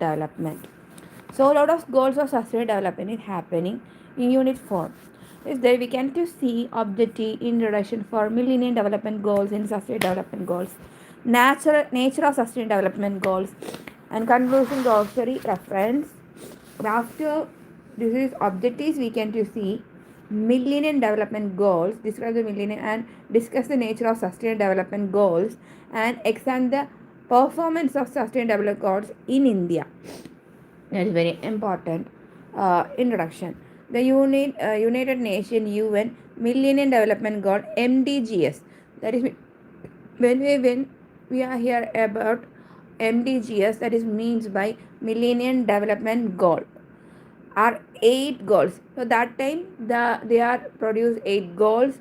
development. So a lot of goals of sustainable development is happening in unit 4. Is there we can to see objective introduction for millennium development goals and sustainable development goals, nature of sustainable development goals, and conclusion glossary reference. After this is objectives we can to see millennium development goals, describe the millennium and discuss the nature of sustainable development goals and examine the performance of sustainable development goals in India. That is very important. Introduction. The United Nations UN Millennium Development Goal MDGs. That is when we are here about MDGs. That is means by Millennium Development Goal are 8 goals. So that time they are produced 8 goals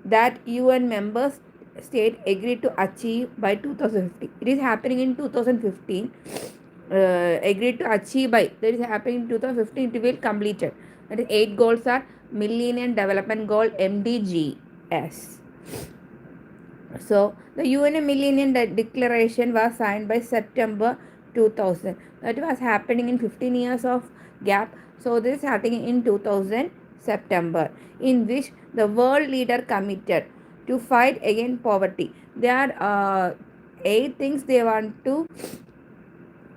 that UN members state agreed to achieve by 2050. It is happening in 2015. Agreed to achieve by that is happening in 2015. It will completed. That is 8 goals are Millennium Development Goal MDGs. So the UN Millennium Declaration was signed by September 2000. That was happening in 15 years of gap. So this is happening in 2000 September, in which the world leader committed to fight against poverty. There are 8 things they want to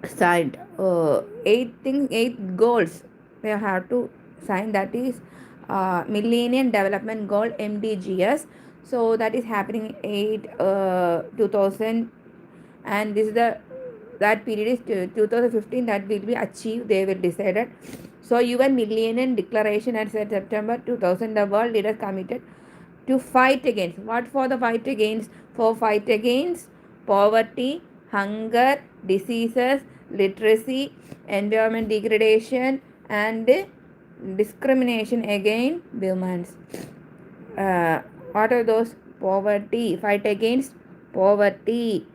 sign. 8 goals they have to sign. That is Millennium Development Goal MDGs. So that is happening 2000, and this is the that period is 2015 that will be achieved. They will decide it. So UN Millennium Declaration at September 2000, the world leaders committed to fight against. What for the fight against? For fight against poverty, hunger, diseases, literacy, environment degradation, and discrimination against women. What are those? Poverty, fight against poverty,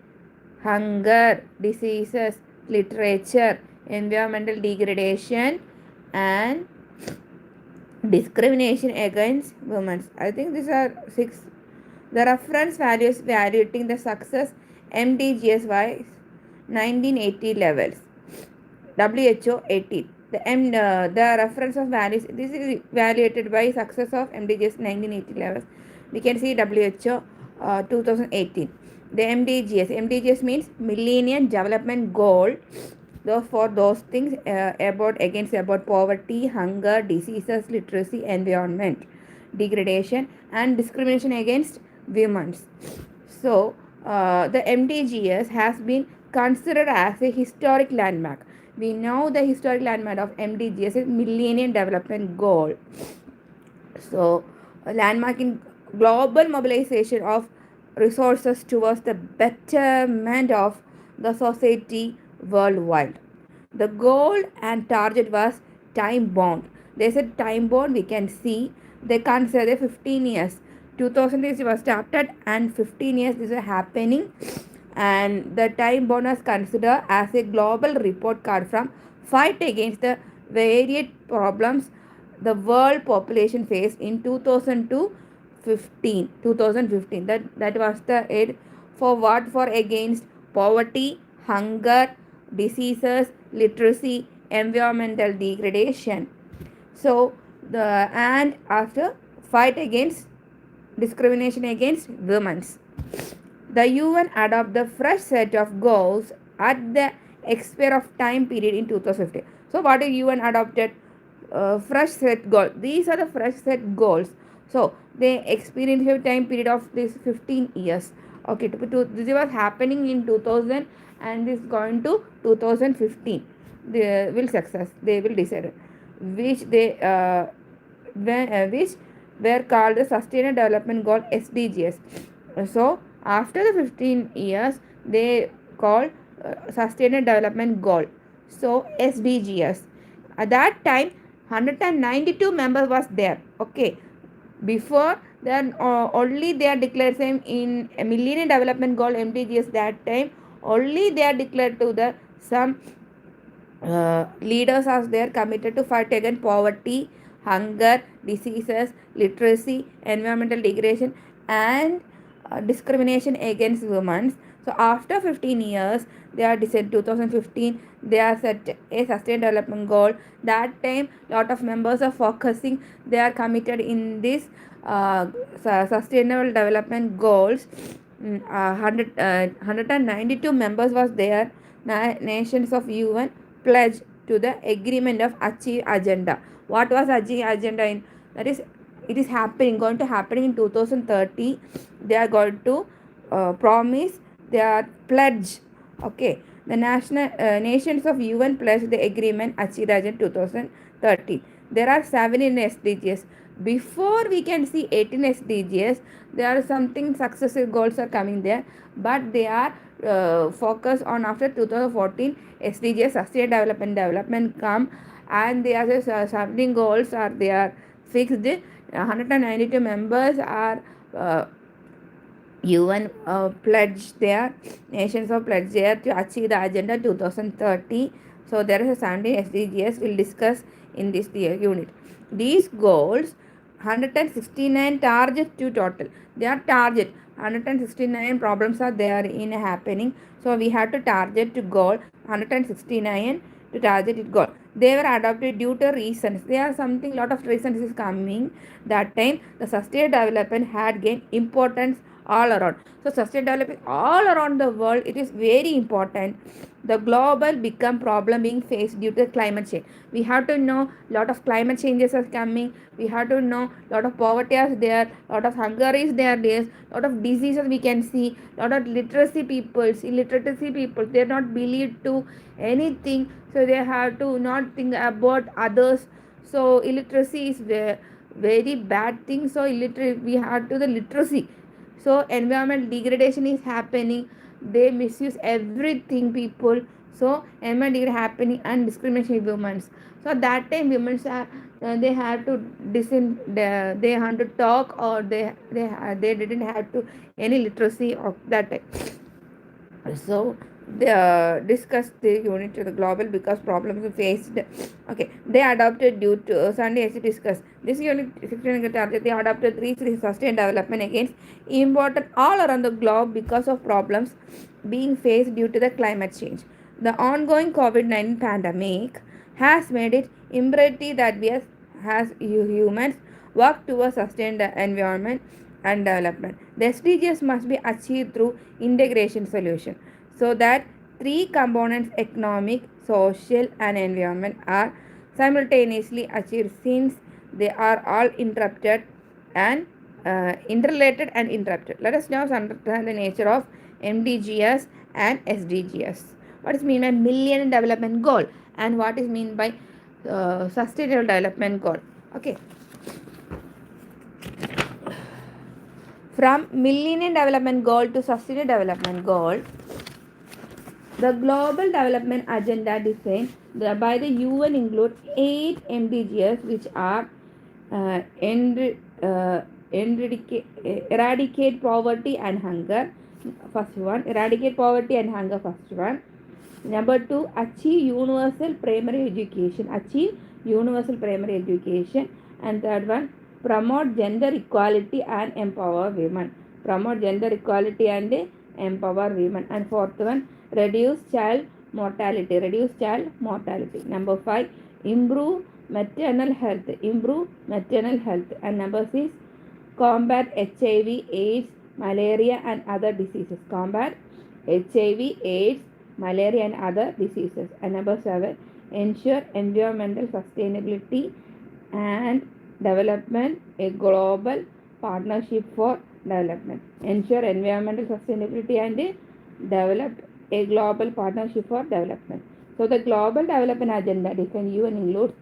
hunger, diseases, literature, environmental degradation, and discrimination against women. I think these are 6. The reference values evaluating the success MDGs wise 1980 levels. WHO 18. The reference of values, this is evaluated by success of MDGs 1980 levels. We can see WHO 2018. The MDGs means Millennium Development Goal. For those things about poverty, hunger, diseases, literacy, environment degradation, and discrimination against women. So the MDGs has been considered as a historic landmark. We know the historic landmark of MDGs is Millennium Development Goal. So a landmark in global mobilization of resources towards the betterment of the society worldwide. The goal and target was time bound. They said time bound, we can see they consider 15 years. 2000 was started and 15 years this is happening, and the time bound was considered as a global report card from fight against the varied problems the world population faced in 2000 to 2015. That was the aid for what? For against poverty, hunger, diseases, literacy, environmental degradation. So the and after fight against discrimination against women. The UN adopted the fresh set of goals at the expire of time period in 2015. So what is UN adopted? Fresh set goal. These are the fresh set goals. So they experience a time period of this 15 years. Okay, this was happening in 2000 and this going to 2015. They will success. They will decide which they which were called the Sustainable Development Goal SDGs. So after the 15 years, they call Sustainable Development Goal. So SDGs. At that time, 192 members was there. Okay. Before then, only they are declared same in Millennium Development Goal MDGs. That time, only they are declared to the some leaders are there committed to fight against poverty, hunger, diseases, literacy, environmental degradation, and discrimination against women. So after 15 years, they are decided 2015, they are set a sustained development goal. That time, lot of members are focusing, they are committed in this sustainable development goals. 192 members was there. Nations of UN pledged to the agreement of achieve agenda. What was achieve agenda in? That is, it is happening, going to happen in 2030. They are going to promise, they are pledge. Okay, the national nations of UN pledged the agreement achieved agenda 2030. There are 7 in SDGs. Before we can see 18 SDGs, there are something successive goals are coming there, but they are focused on after 2014 SDGs sustained development come, and they are something goals are they are fixed. 192 members are UN pledge their nations of pledge there to achieve the agenda 2030. So there is a 17 SDGs we'll discuss in this unit. These goals 169 targets to total. They are target 169 problems are there in happening. So we have to target to goal 169 to target it goal. They were adopted due to reasons. There are something lot of reasons is coming. That time the sustainable development had gained importance all around. So sustainable development all around the world, it is very important. The global become problem being faced due to climate change. We have to know lot of climate changes are coming. We have to know lot of poverty is there, lot of hunger is there, lot of diseases we can see, lot of illiteracy people, they are not believed to anything. So they have to not think about others. So illiteracy is very bad thing. So illiterate we have to the literacy. So environment degradation is happening, they misuse everything people. So environment degradation happening and discrimination of women. So that time women are they had to they had to talk, or they didn't have to any literacy of that time. So they discussed the unit to the global because problems faced. Okay, they adopted due to Sunday as discussed. This unit 16 target they adopted three sustained development against important all around the globe because of problems being faced due to the climate change. The ongoing COVID-19 pandemic has made it imperative that we as humans work towards sustained environment and development. The SDGs must be achieved through integration solution, so that three components economic, social and environment are simultaneously achieved, since they are all interrupted and interrelated and interrupted. Let us now understand the nature of MDGs and SDGs. What is mean by Millennium Development Goal and what is mean by Sustainable Development Goal? Okay. From Millennium Development Goal to Sustainable Development Goal, the Global Development Agenda defined by the UN include 8 MDGs, which are eradicate poverty and hunger. First one, eradicate poverty and hunger. First one. Number 2, achieve universal primary education. Achieve universal primary education. And third one, promote gender equality and empower women. Promote gender equality and empower women. And fourth one, reduce child mortality. Reduce child mortality. Number 5, improve maternal health. Improve maternal health. And number 6, combat HIV, AIDS, malaria and other diseases. Combat HIV, AIDS, malaria and other diseases. And number 7, ensure environmental sustainability and development, a global partnership for development. Ensure environmental sustainability and develop a global partnership for development. So the global development agenda defined UN includes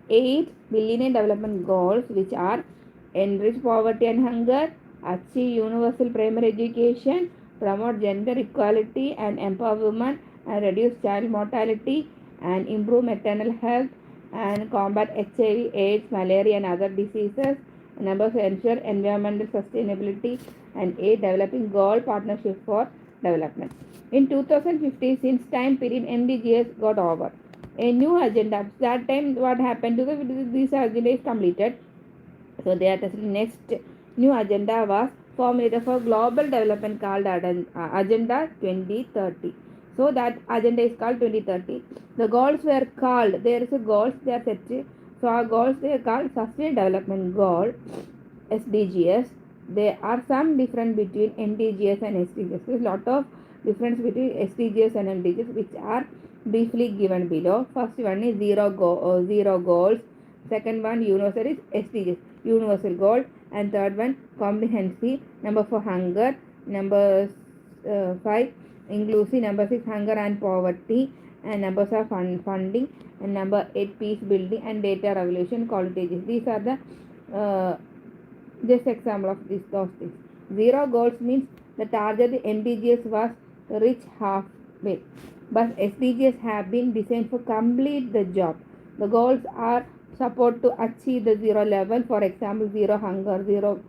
8 Millennium Development Goals, which are enrich poverty and hunger, achieve universal primary education, promote gender equality and empower women, and reduce child mortality and improve maternal health and combat HIV, AIDS, malaria and other diseases. Number 4, ensure environmental sustainability and 8, developing goal partnership for development. In 2050, since time period MDGs got over, a new agenda. That time what happened to this agenda is completed. So they are testing next new agenda was formulated for global development called Agenda 2030. So that agenda is called 2030. The goals were called, there is a goals they are set. So our goals they are called Sustainable Development Goal, SDGs. There are some difference between MDGs and SDGs. There is a lot of difference between SDGs and MDGs which are briefly given below. First one is zero goals. Second one universal is SDGs, universal goal. And third one comprehensive. Number 4 hunger. Number 5 inclusive. Number 6 hunger and poverty. And numbers are funding. And number 8 peace building and data revolution qualitative. These are the just example of those things. Zero goals means the target the MDGs was reached halfway, but SDGs have been designed to complete the job. The goals are supposed to achieve the zero level, for example, zero hunger, zero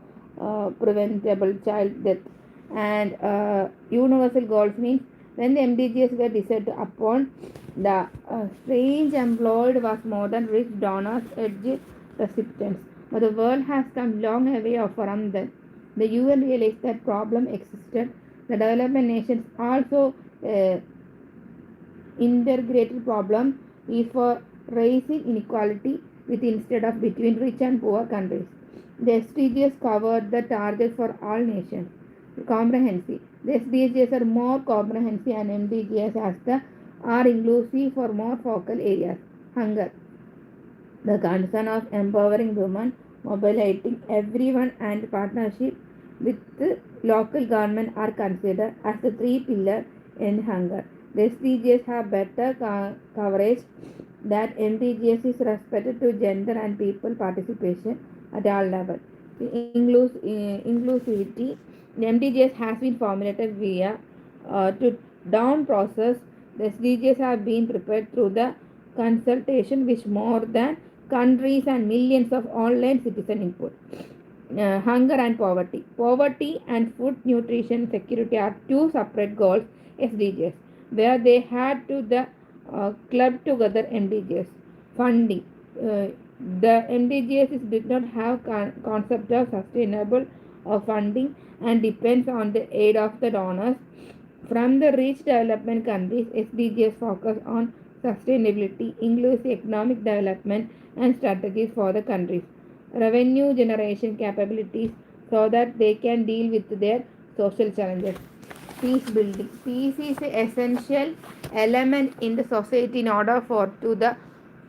preventable child death, and universal goals means when the MDGs were decided upon, the strange employed was more than rich donors, edge recipients. But the world has come long way from them. The UN realized that problem existed. The development nations also integrated problem is for raising inequality with instead of between rich and poor countries. The SDGs covered the target for all nations. Comprehensive. The SDGs are more comprehensive and MDGs as the are inclusive for more focal areas. Hunger. The concern of empowering women, mobilizing everyone and partnership with the local government are considered as the three pillars in hunger. The SDGs have better coverage that MDGs is respected to gender and people participation at all levels. Inclusivity. The MDGs has been formulated via to down process. The SDGs have been prepared through the consultation with more than countries and millions of online citizen input. Hunger and poverty. Poverty and food nutrition security are two separate goals, SDGs, where they had to the club together MDGs. Funding. The MDGs did not have concept of sustainable funding and depends on the aid of the donors. From the rich development countries, SDGs focus on sustainability, inclusive economic development and strategies for the countries. Revenue generation capabilities so that they can deal with their social challenges. Peace building. Peace is an essential element in the society in order for to the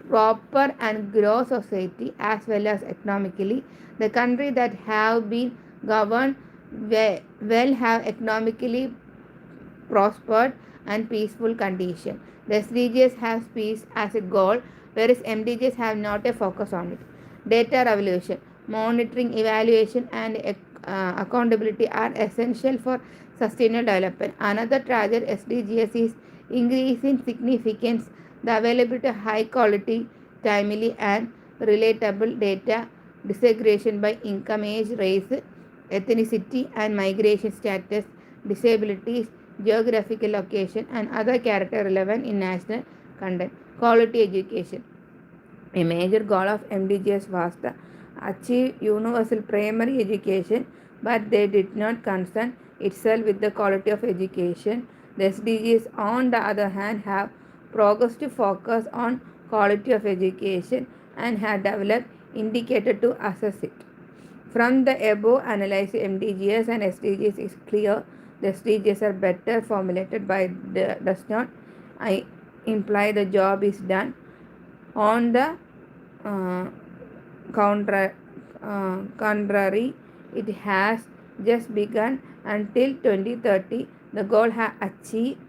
proper and grow society as well as economically. The country that have been governed well have economically prospered and peaceful condition. The SDGs has peace as a goal, whereas MDGs have not a focus on it. Data revolution, monitoring, evaluation, and accountability are essential for sustainable development. Another tragic SDGs is increasing significance. The availability of high quality, timely, and relatable data, disaggregation by income, age, race, ethnicity, and migration status, disabilities, geographical location, and other character relevant in national content. Quality education. A major goal of MDGs was to achieve universal primary education, but they did not concern itself with the quality of education. The SDGs, on the other hand, have progressed to focus on quality of education and have developed indicators to assess it. From the above analyzed MDGs and SDGs is clear the SDGs are better formulated by does not imply the job is done. On the uh, contrary, it has just begun. Until 2030, the goal has achieved,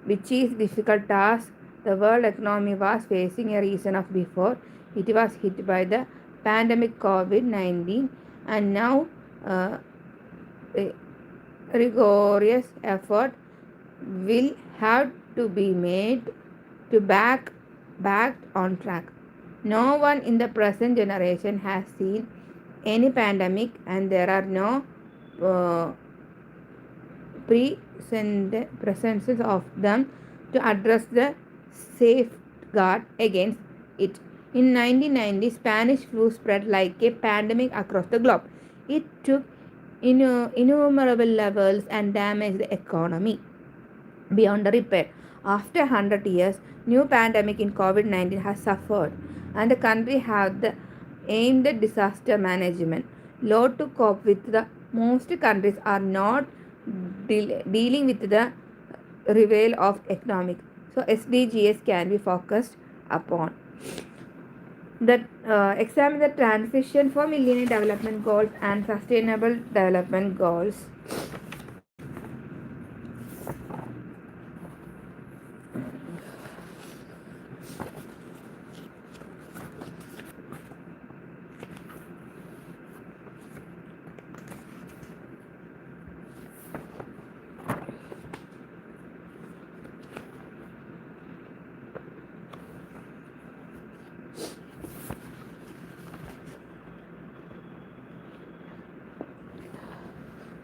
which is difficult task. The world economy was facing a reason of before. It was hit by the pandemic COVID-19, and now rigorous effort will have to be made to back on track. No one in the present generation has seen any pandemic, and there are no uh, presences of them to address the safeguard against it. In 1990, Spanish flu spread like a pandemic across the globe. It took innumerable levels and damage the economy beyond repair. After 100 years, new pandemic in COVID-19 has suffered and the country have the aimed at disaster management. Load to cope with the most countries are not dealing with the reveal of economic. So SDGs can be focused upon. That examine the transition for Millennium Development Goals and Sustainable Development Goals.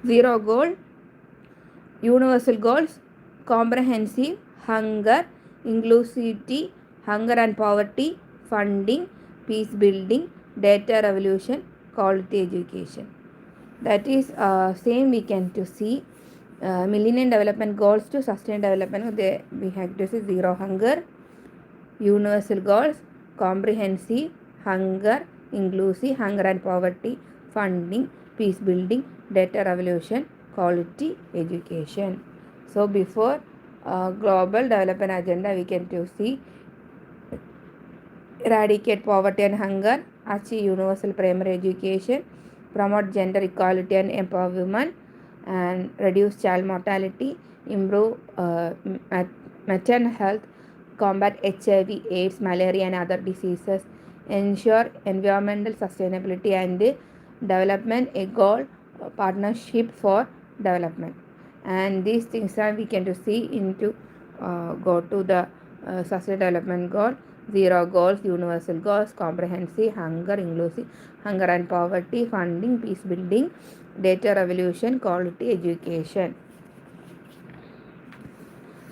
Zero goal, universal goals, comprehensive, hunger, inclusivity, hunger and poverty, funding, peace building, data revolution, quality education. That is same we can to see Millennium Development Goals to Sustainable Development. We have to see zero hunger, universal goals, comprehensive, hunger, inclusive, hunger and poverty, funding, peace building, data revolution, quality education. So before global development agenda, we can to see eradicate poverty and hunger, achieve universal primary education, promote gender equality and empowerment, and reduce child mortality, improve maternal health, combat HIV, AIDS, malaria, and other diseases, ensure environmental sustainability and development, a goal partnership for development. And these things are we can to see into go to the sustainable development goal. Zero goals, universal goals, comprehensive, hunger, inclusive, hunger and poverty, funding, peace building, data revolution, quality education.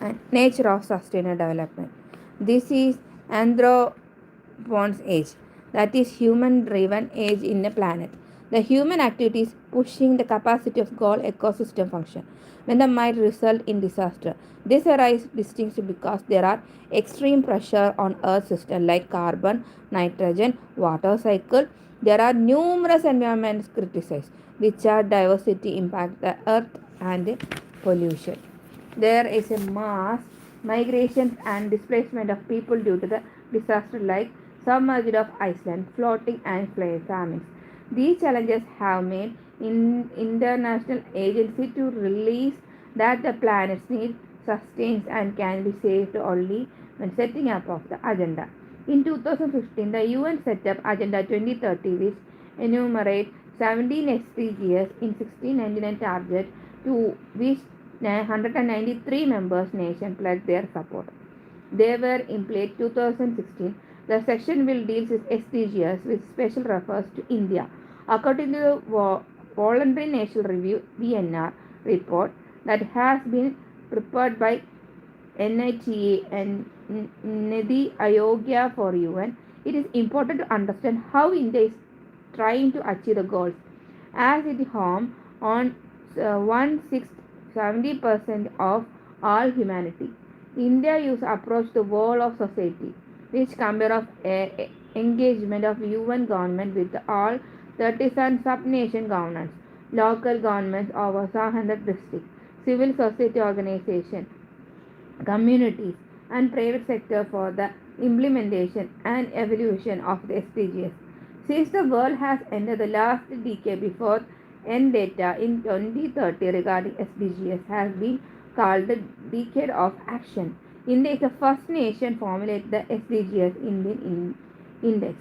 And nature of sustainable development. This is Anthropocen's age, that is human driven age in a planet. The human activities pushing the capacity of goal ecosystem function when that might result in disaster. This arises distinctly because there are extreme pressure on earth system like carbon, nitrogen, water cycle. There are numerous environments criticized which are diversity impact the earth and pollution. There is a mass migration and displacement of people due to the disaster like submerged of Iceland, floating and famines. These challenges have made international agency to release that the planet's need sustains and can be saved only when setting up of the agenda. In 2015, the UN set up Agenda 2030 which enumerate 17 SDGs in 1699 target to which 193 members nations pledged their support. They were in place 2016. The section will deal with SDGs with special refers to India. According to the Voluntary National Review (VNR) report that has been prepared by NITA and Nidhi Ayoga for UN, it is important to understand how India is trying to achieve the goals. As it home on 1/6 70% of all humanity. India use approach the whole of society, which compare of engagement of UN government with all 37 sub-nation governments, local governments over 700 districts, civil society organization, communities, and private sector for the implementation and evolution of the SDGs. Since the world has entered the last decade before end data in 2030 regarding SDGs has been called the decade of action. India is the first nation formulate the SDGs Indian Index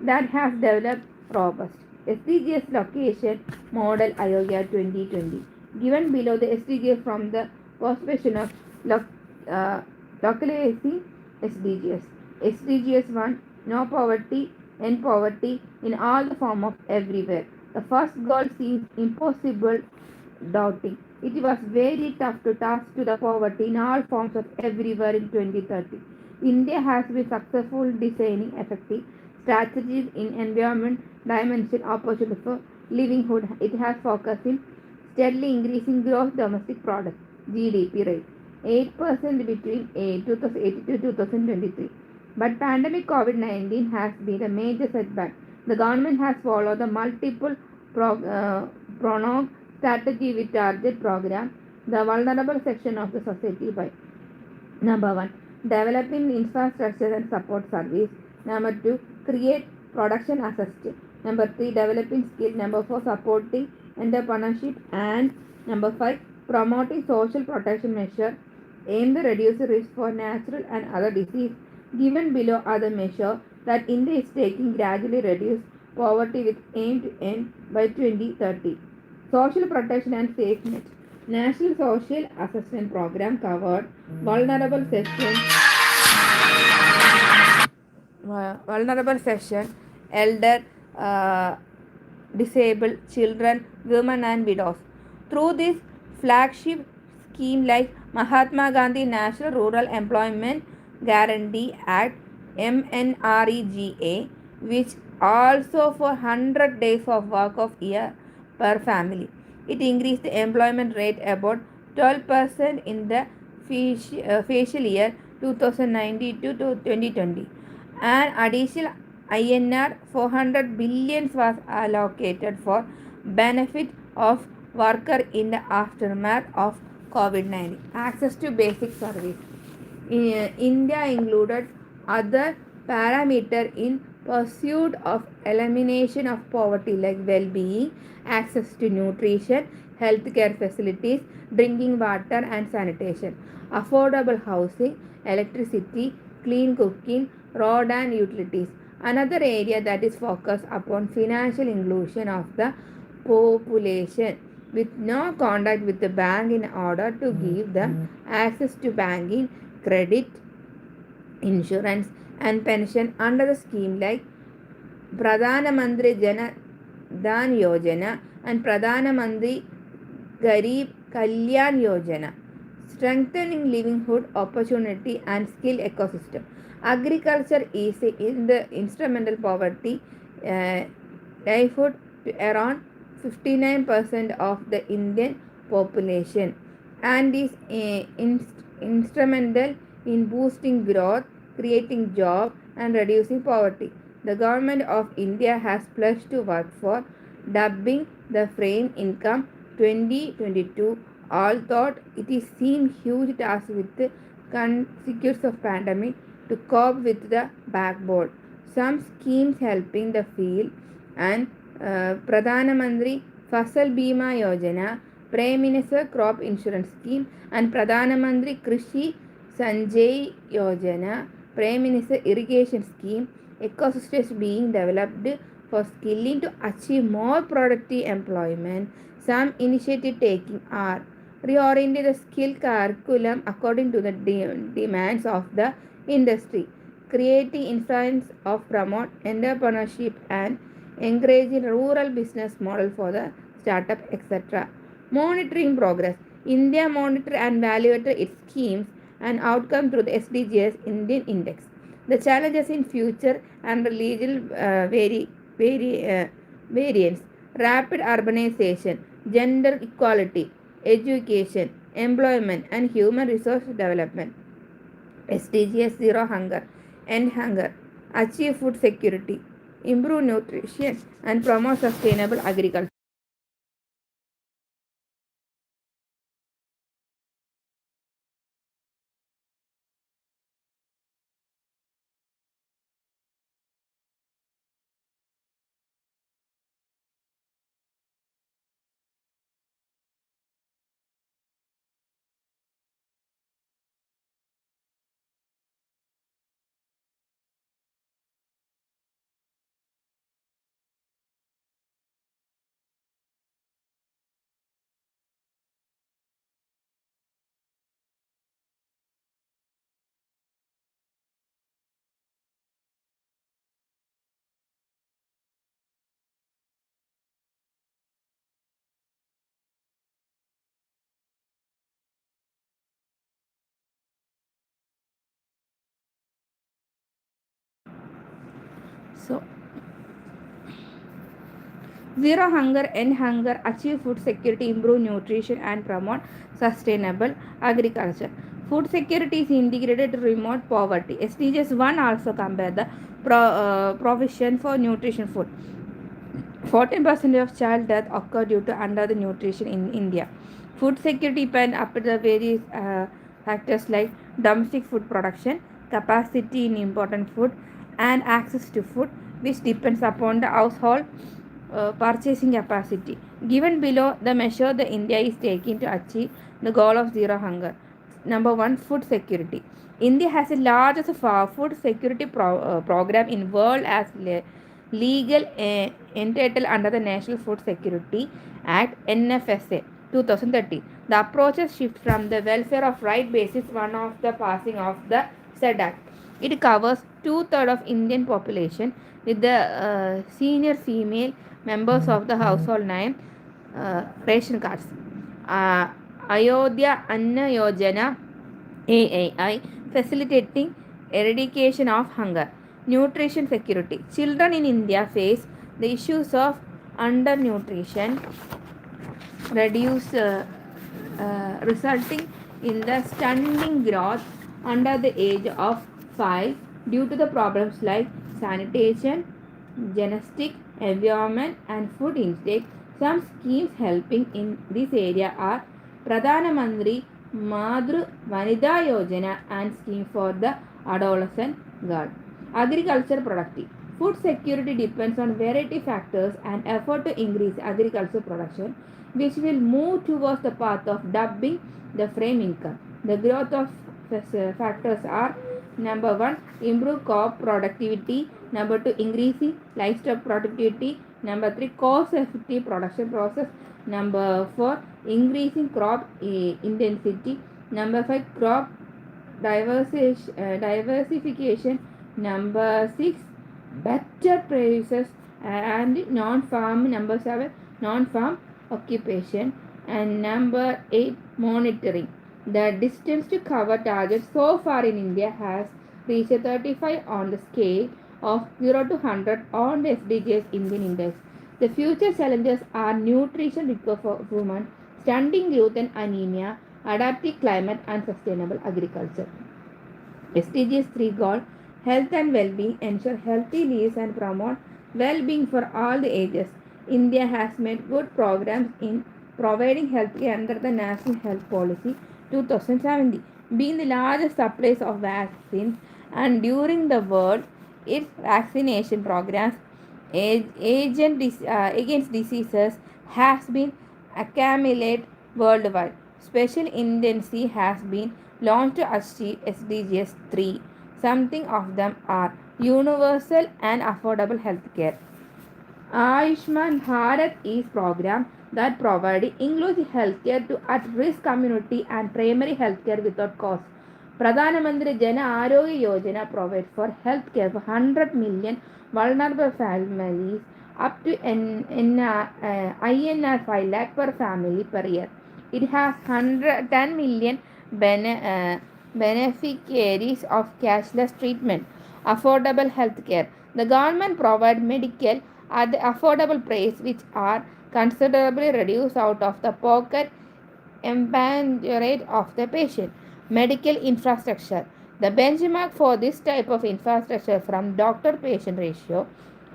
that has developed robust SDGs location model Ayoga 2020. Given below the SDGs from the perspective of localizing SDGs. SDGs 1 no poverty, end poverty in all the form of everywhere. The first goal seems impossible, doubting. It was very tough to task to the poverty in all forms of everywhere in 2030. India has been successful designing effective strategies in environment dimension opportunity for livelihood. It has focused in steadily increasing gross domestic product (GDP) rate 8% between 2018 to 2023. But pandemic COVID-19 has been a major setback. The government has followed the multiple pronged strategy with target program the vulnerable section of the society by number one, developing infrastructure and support service. Number two, create production assist. Number three, developing skill. Number four, supporting entrepreneurship. And number five, promoting social protection measure aimed at reducing risk for natural and other disease. Given below are the measure that India is taking gradually reduce poverty with aim to end by 2030. Social protection and safety net. National Social Assistance Program covered vulnerable sections, vulnerable section, elder, uh, disabled, children, women and widows. Through this flagship scheme like Mahatma Gandhi National Rural Employment Guarantee Act MNREGA, which also for 100 days of work of year per family. It increased the employment rate about 12% in the facial year 2019 to 2020. An additional INR 400 billion was allocated for benefit of worker in the aftermath of COVID-19. Access to basic service. India included other parameter in pursuit of elimination of poverty like well-being, access to nutrition, healthcare facilities, drinking water and sanitation, affordable housing, electricity, clean cooking, road and utilities. Another area that is focused upon financial inclusion of the population with no contact with the bank in order to give them access to banking, credit, insurance and pension under the scheme like Pradhana Mantri Jana Dan Yojana and Pradhana Mantri Garib Kalyan Yojana. Strengthening livelihood opportunity and skill ecosystem. Agriculture is in the instrumental poverty livelihood to around 59% of the Indian population and is instrumental in boosting growth, creating jobs and reducing poverty. The government of India has pledged to work for doubling the frame income 2022, although it is seen huge task with the consequences of pandemic to cope with the backbone. Some schemes helping the field and Pradhana Mantri Fasal Bima Yojana, Prime Minister Crop Insurance Scheme and Pradhana Mantri Krishi Sanjay Yojana, Prime Minister Irrigation Scheme, ecosystems being developed for skilling to achieve more productive employment. Some initiative taking are reorienting the skill curriculum according to the demands of the industry, creating influence of promote entrepreneurship and encouraging rural business model for the startup, etc. Monitoring progress. India monitor and evaluate its schemes and outcome through the SDGs Indian Index. The challenges in future and regional variance, rapid urbanization, gender equality, education, employment, and human resource development. SDGs Zero Hunger, End Hunger, achieve food security, improve nutrition, and promote sustainable agriculture. So, Zero hunger, end hunger, achieve food security, improve nutrition, and promote sustainable agriculture. Food security is integrated to remote poverty. SDGs 1 also compare the provision for nutrition food. 14% of child death occur due to under the nutrition in India. Food security depends upon the various factors like domestic food production, capacity in important food, and access to food, which depends upon the household purchasing capacity. Given below the measure the India is taking to achieve the goal of zero hunger. Number one, food security. India has the largest food security program in world as legal entitled under the National Food Security Act (NFSA) 2013. The approaches shift from the welfare of right basis one of the passing of the said act. It covers two-thirds of Indian population with the senior female members of the household name ration cards. Uh, Ayodhya Anna Yojana AAI facilitating eradication of hunger. Nutrition security. Children in India face the issues of undernutrition, resulting in the stunting growth under the age of 5 due to the problems like sanitation, genetic environment, and food intake. Some schemes helping in this area are Pradhana Mantri Madru Vanida Yojana and scheme for the adolescent girl. Agriculture productivity. Food security depends on variety factors and effort to increase agricultural production, which will move towards the path of doubling the frame income. The growth of factors are number one, improve crop productivity. Number two, increasing livestock productivity. Number three, cost-effective production process. Number four, increasing crop intensity. Number five, crop diversification. Number six, better prices and non-farm. Number seven, non-farm occupation. And number eight, monitoring. The distance to cover target so far in India has reached 35 on the scale of 0 to 100 on the SDGs Indian Index. The future challenges are nutrition improvement, stunting growth and anemia, adaptive climate and sustainable agriculture. SDGs 3 goal health and well-being ensure healthy lives and promote well-being for all the ages. India has made good programs in providing healthcare under the National Health Policy 2070, being the largest supplies of vaccines and during the world its vaccination programs against diseases has been accumulated worldwide. Special intensive has been launched to achieve SDGs 3. Something of them are universal and affordable healthcare. Ayushman Bharat is program that provides inclusive healthcare to at-risk community and primary healthcare without cost. Pradhana Mantri Jana Arogya Yojana provides for healthcare for 100 million vulnerable families up to INR 5 lakh per family per year. It has 10 million beneficiaries of cashless treatment, affordable healthcare. The government provides medical at the affordable price which are considerably reduced out of the pocket empanelment of the patient. Medical infrastructure. The benchmark for this type of infrastructure from doctor-patient ratio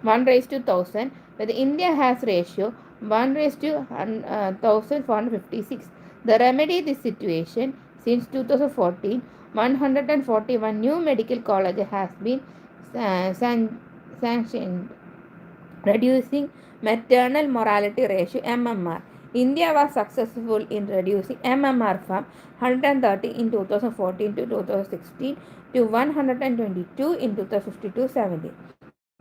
1 raised to 1000, where India has ratio 1 raised to 1456. The remedy this situation since 2014, 141 new medical colleges has been sanctioned, reducing maternal mortality ratio MMR. India was successful in reducing MMR from 130 in 2014 to 2016 to 122 in 2015-17,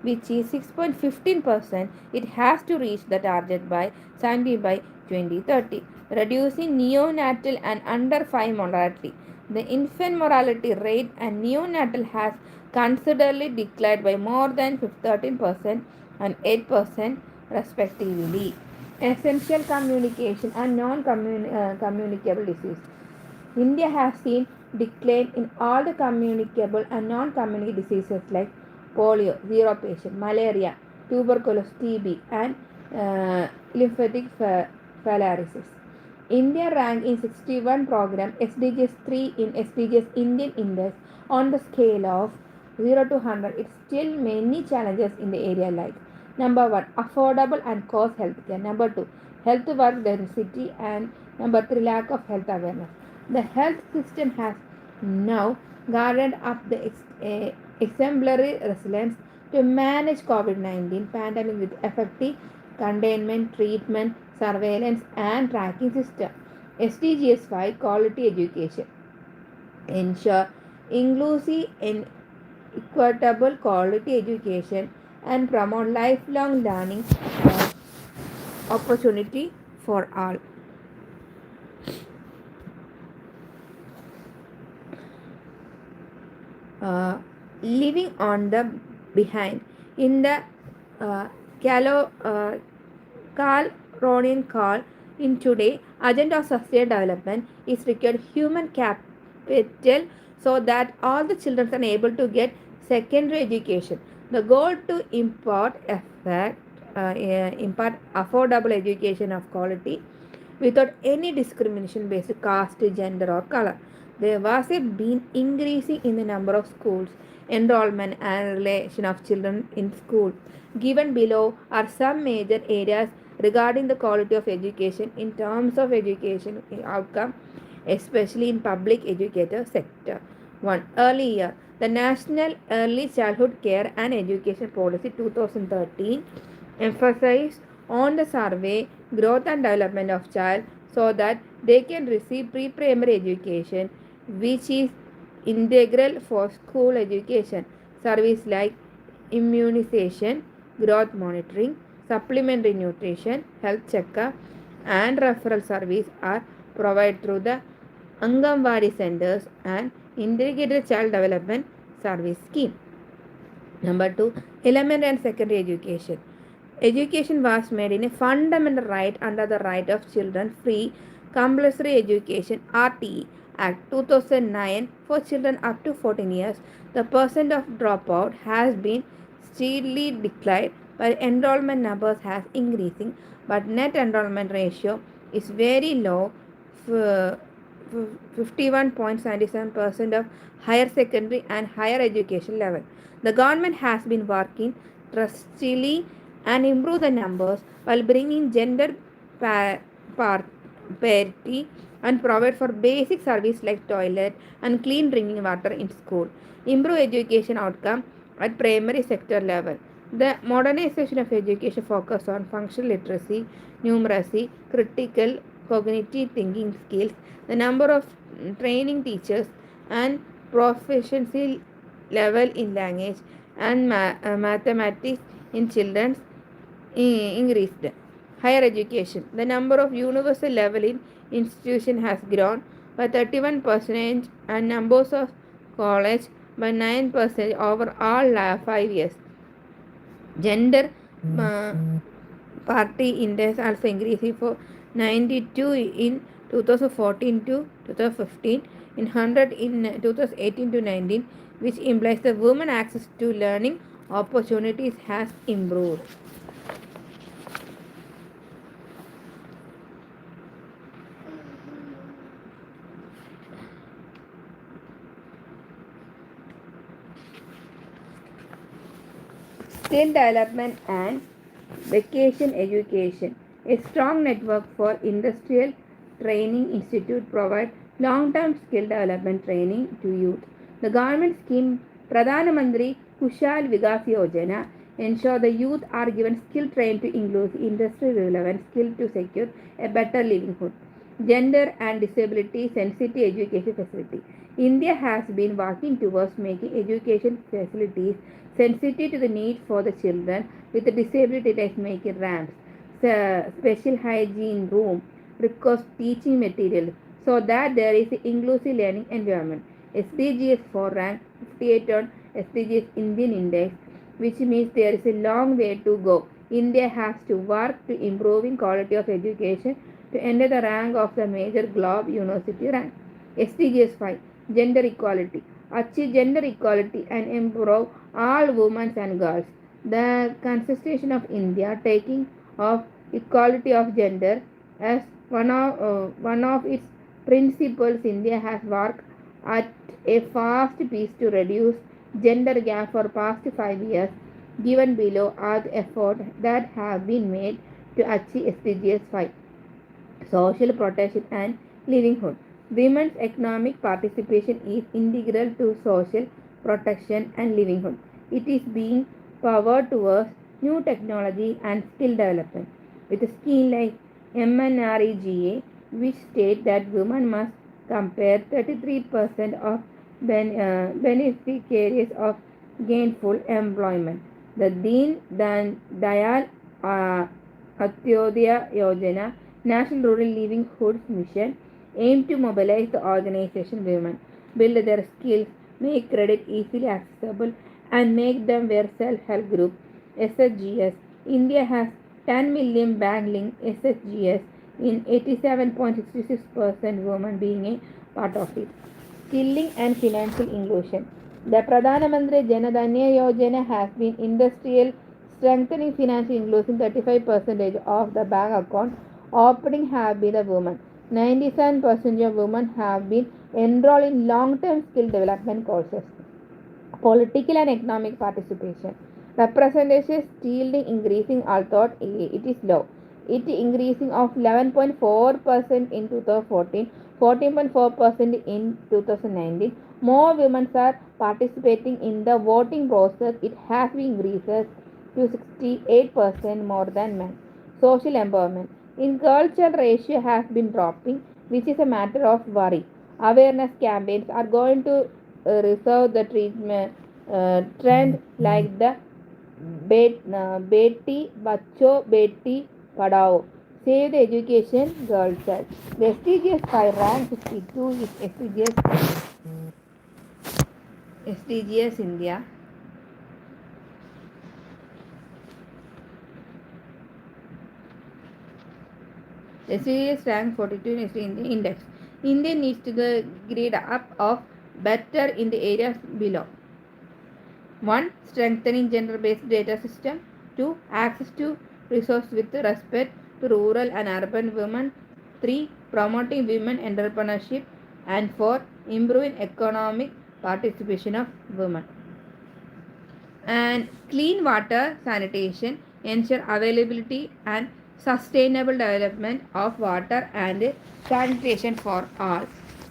which is 6.15%. It has to reach the target by 70 by 2030, reducing neonatal and under 5 mortality. The infant mortality rate and neonatal has considerably declined by more than 13% and 8% respectively. Essential communication and non-communicable disease. India has seen decline in all the communicable and non-communicable diseases like polio, zero patient, malaria, tuberculosis, TB, and lymphatic filariasis. India ranked in 61 program SDGs 3 in SDGs Indian Index on the scale of 0 to 100. It's still many challenges in the area like number 1 affordable and cost healthcare, number 2 health work density, and number 3 lack of health awareness. The health system has now guarded up the exemplary resilience to manage COVID-19 pandemic with effective containment, treatment, surveillance, and tracking system. SDGs 5 quality education ensure inclusive and equitable quality education and promote lifelong learning opportunity for all. Living on the behind in the uh, Calo, uh, Calronian call in today agenda of sustainable development is required human capital so that all the children are able to get secondary education. The goal to impart affordable education of quality without any discrimination based caste, gender, or color. There was a been increasing in the number of schools, enrollment, and relation of children in school. Given below are some major areas regarding the quality of education in terms of education outcome, especially in public educator sector. 1. Early year. The National Early Childhood Care and Education Policy 2013 emphasized on the survey growth and development of child so that they can receive pre-primary education which is integral for school education. Service like immunization, growth monitoring, supplementary nutrition, health checkup, and referral service are provided through the Anganwadi centers and integrated child development service scheme. Number 2, elementary and secondary education. Education was made in a fundamental right under the Right of Children Free Compulsory Education (RTE) Act 2009 for children up to 14 years. The percent of dropout has been steadily declined while enrollment numbers has increasing, but net enrollment ratio is very low. 51.77% of higher secondary and higher education level. The government has been working trustfully and improve the numbers while bringing gender parity and provide for basic service like toilet and clean drinking water in school. Improve education outcome at primary sector level. The modernization of education focus on functional literacy, numeracy, critical cognitive thinking skills, the number of training teachers, and proficiency level in language and mathematics in children's increased. Higher education. The number of universal level in institution has grown by 31% and numbers of college by 9% over all 5 years. Gender uh, party index also increasing for 92 in 2014 to 2015, in 100 in 2018 to 19, which implies the women access to learning opportunities has improved. Skill development and vacation education. A strong network for industrial training institute provide long-term skill development training to youth. The government scheme Pradhan Mantri Kushal Vikas Yojana ensure the youth are given skill trained to include industry relevant skill to secure a better livelihood. Gender and disability sensitive education facility. India has been working towards making education facilities sensitive to the need for the children with a disability like making ramps, special hygiene room, request teaching materials so that there is an inclusive learning environment. SDGs 4 rank 58 on SDGs Indian Index, which means there is a long way to go. India has to work to improving quality of education to enter the rank of the major globe university rank. SDGs 5 Gender Equality. Achieve gender equality and improve all women and girls. The Constitution of India taking of equality of gender as one of its principles. India has worked at a fast pace to reduce gender gap for past 5 years. Given below are the efforts that have been made to achieve SDGs 5: social protection and livelihood. Women's economic participation is integral to social protection and livelihood. It is being powered towards new technology and skill development with a scheme like MNREGA, which states that women must compare 33% of beneficiaries of gainful employment. The Dayal uh, Antyodaya Yojana, National Rural Livelihood Mission, aim to mobilize the organization women, build their skills, make credit easily accessible, and make them their self-help group. SHGS. India has 10 million bank-linked SHGS in 87.66% women being a part of it. Skilling and financial inclusion. The Pradhana Mantri Jana Dhanya Yojana has been industrial strengthening financial inclusion. 35% of the bank account opening have been the women. 97% of women have been enrolled in long-term skill development courses. Political and economic participation. Representation still increasing although it is low. It increasing of 11.4% in 2014, 14.4% in 2019. More women are participating in the voting process. It has been increases to 68% more than men. Social empowerment. In girl child ratio has been dropping, which is a matter of worry. Awareness campaigns are going to reserve the treatment trend like the Beti Bacho Beti Padao. Save the education girl child. The SDGs 5 rank 52 is SDGs India. SDGs rank 42 in India index. India needs to grade up of better in the areas below. 1. Strengthening gender-based data system. 2. Access to resources with respect to rural and urban women. 3. Promoting women entrepreneurship. And 4. Improving economic participation of women. And clean water sanitation ensure availability and sustainable development of water and sanitation for all.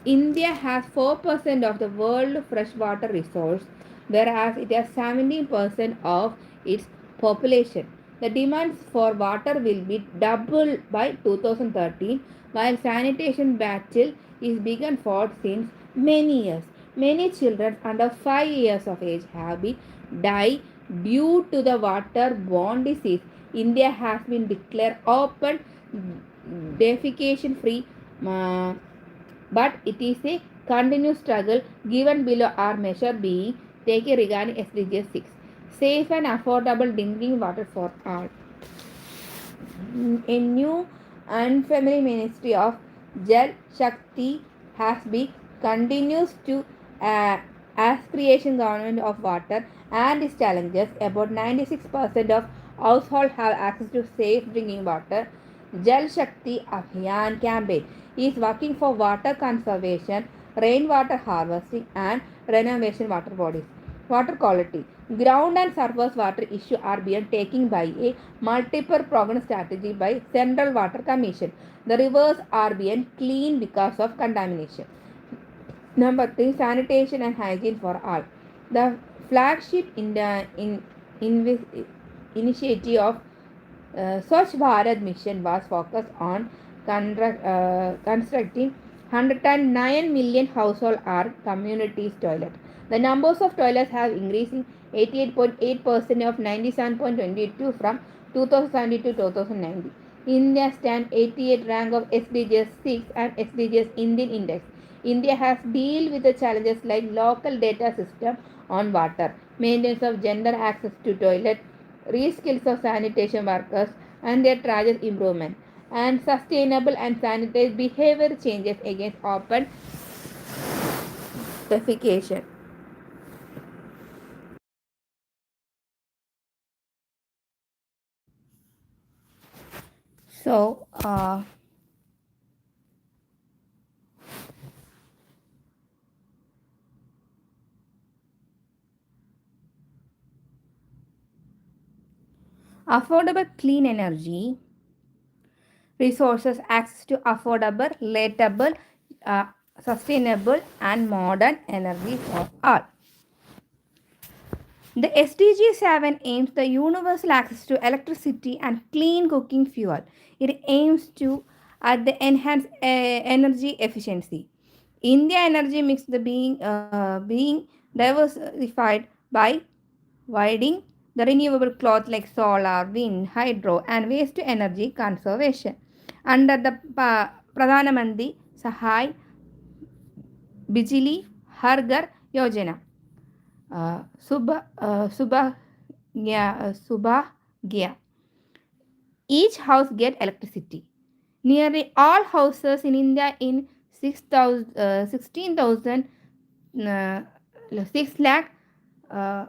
India has 4% of the world freshwater resource, whereas it has 17% of its population. The demands for water will be doubled by 2013, while sanitation battle is begun for since many years. Many children under 5 years of age have been die due to the waterborne disease. India has been declared open defecation free, uh, but it is a continuous struggle. Given below are measures being taken regarding SDG 6. Safe and affordable drinking water for all. A new unfamiliar ministry of Jal Shakti has been continues to as creation government of water and its challenges. About 96% of households have access to safe drinking water. Jal Shakti Abhiyan campaign is working for water conservation, rainwater harvesting and renovation water bodies. Water quality. Ground and surface water issue are being taken by a multiple program strategy by Central Water Commission. The rivers are being cleaned because of contamination. Number 3. Sanitation and hygiene for all. The flagship in initiative of Swachh Bharat mission was focused on constructing 109 million household or communities toilet. The numbers of toilets have increased 88.8% of 97.22 from 2017 to 2019. India stands 88th rank of SDGs 6 and SDGs Indian Index. India has dealt with the challenges like local data system on water, maintenance of gender access to toilet, reskills of sanitation workers and their charges improvement, and sustainable and sanitary behavior changes against open defecation. So, affordable clean energy resources, access to affordable, relatable, uh, sustainable, and modern energy for all. The SDG 7 aims the universal access to electricity and clean cooking fuel. It aims to at the enhance energy efficiency. India energy mix the being diversified by widening the renewable cloth like solar, wind, hydro, and waste to energy conservation. Under the Pradhana Mantri Sahai Bijli Har Ghar Yojana, Subhagya. Each house get electricity. Nearly all houses in India in 16,000 uh, 6 lakh uh,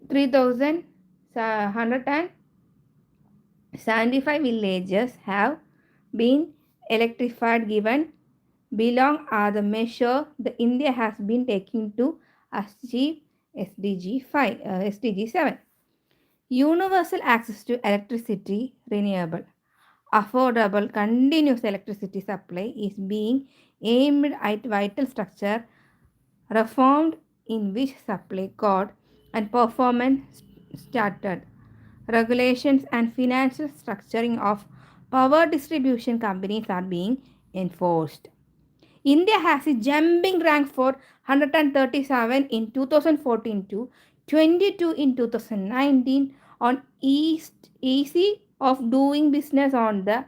3,175 villages have been electrified given belong are the measure the India has been taking to achieve SDG 5 SDG 7. Universal access to electricity renewable affordable continuous electricity supply is being aimed at vital structure reformed in which supply code and performance started regulations and financial structuring of power distribution companies are being enforced. India has a jumping rank for 137 in 2014 to 22 in 2019 on easy of doing business on the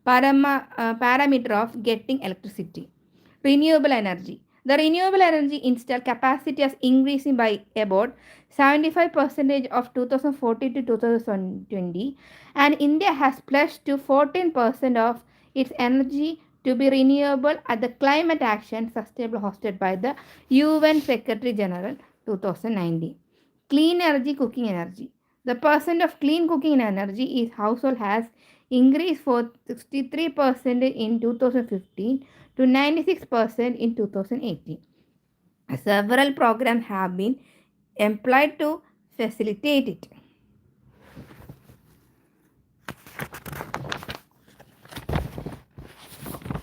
parameter of getting electricity. Renewable energy. The renewable energy installed capacity has increasing by about 75% of 2014 to 2020 and India has pledged to 14% of its energy to be renewable at the Climate Action Sustainable hosted by the UN Secretary General 2019. Clean energy, cooking energy. The percent of clean cooking energy is household has increased for 63% in 2015 to 96% in 2018. Several programs have been employed to facilitate it.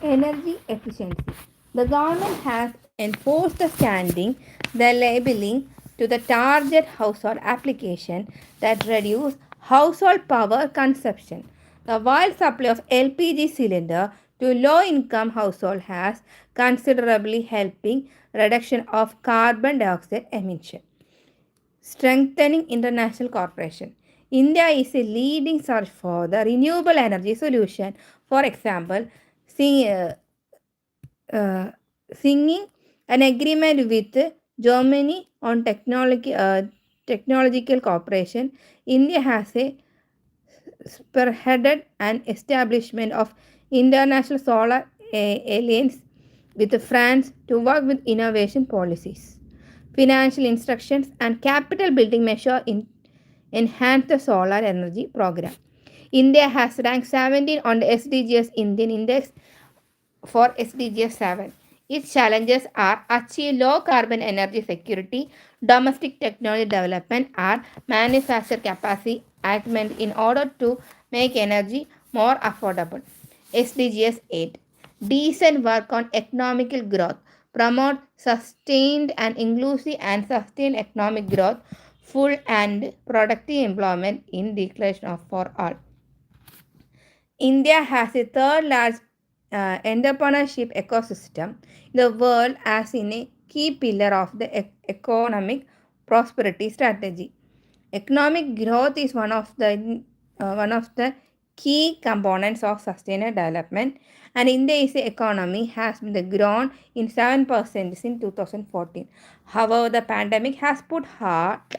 Energy efficiency. The government has enforced the standing, the labeling to the target household application that reduce household power consumption. The wide supply of LPG cylinder to low income household has considerably helping reduction of carbon dioxide emission. Strengthening international cooperation. India is a leading source for the renewable energy solution. For example, uh, singing an agreement with Germany on technological cooperation. India has a spearheaded an establishment of international solar alliance with France to work with innovation policies, financial instructions, and capital building measure in enhance the solar energy program. India has ranked 17 on the SDGs Indian Index for SDG 7. Its challenges are achieve low carbon energy security, domestic technology development, and manufacture capacity augment in order to make energy more affordable. SDGs 8. Decent work on economical growth. Promote sustained and inclusive and sustained economic growth, full and productive employment in declaration of for all. India has a third large entrepreneurship ecosystem in the world as in a key pillar of the economic prosperity strategy. Economic growth is one of the key components of sustainable development and India's economy has been grown in 7% since 2014. However, the pandemic has put halt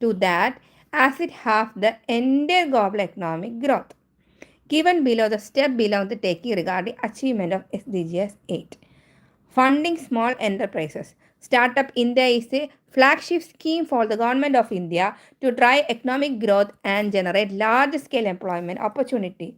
to that as it half the entire global economic growth. Given below the step below the taking regarding achievement of SDGs 8. Funding small enterprises. Startup India is a flagship scheme for the government of India to drive economic growth and generate large scale employment opportunity.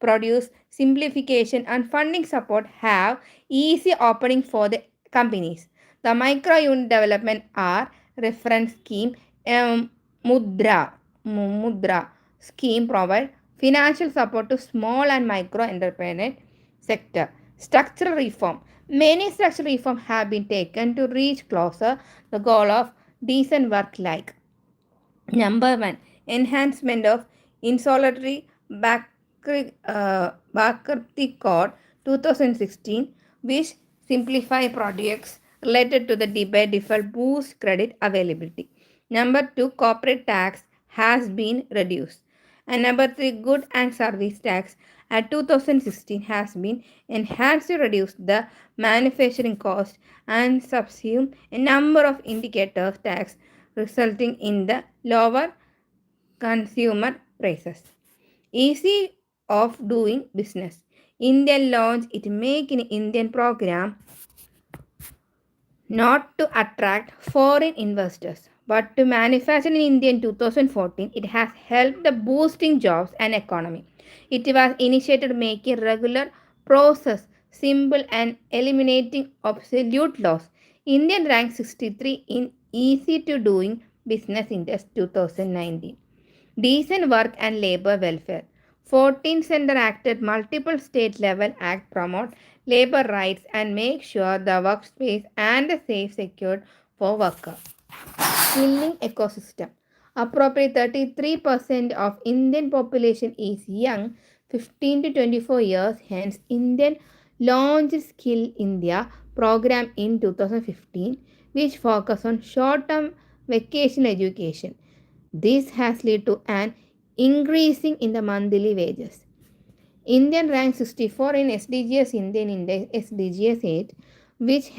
produce simplification and funding support have easy opening for the companies. The micro unit development are reference scheme Mudra Mudra scheme provide financial support to small and micro enterprise sector. Structural reform. Many structural reforms have been taken to reach closer the goal of decent work like number one, enhancement of insolatory bankruptcy code 2016, which simplify projects related to the debate default boost credit availability. Number two, corporate tax has been reduced. And number three, good and service tax at 2016 has been enhanced to reduce the manufacturing cost and subsume a number of indicators tax resulting in the lower consumer prices. Easy of doing business. Indian launch it make in Indian program not to attract foreign investors but to manufacture in India in 2014. It has helped the boosting jobs and economy. It was initiated making regular process simple and eliminating obsolete laws. Indian ranked 63 in easy to doing business index 2019. Decent work and labor welfare. 14th Center acted multiple state level act promote labor rights and make sure the workspace and the safe secured for worker. Skilling ecosystem. Approximately 33% of Indian population is young, 15 to 24 years. Hence, Indian launched Skill India program in 2015, which focus on short-term vocational education. This has led to an increasing in the monthly wages. Indian ranks 64 in SDGs Indian Index SDGs 8, which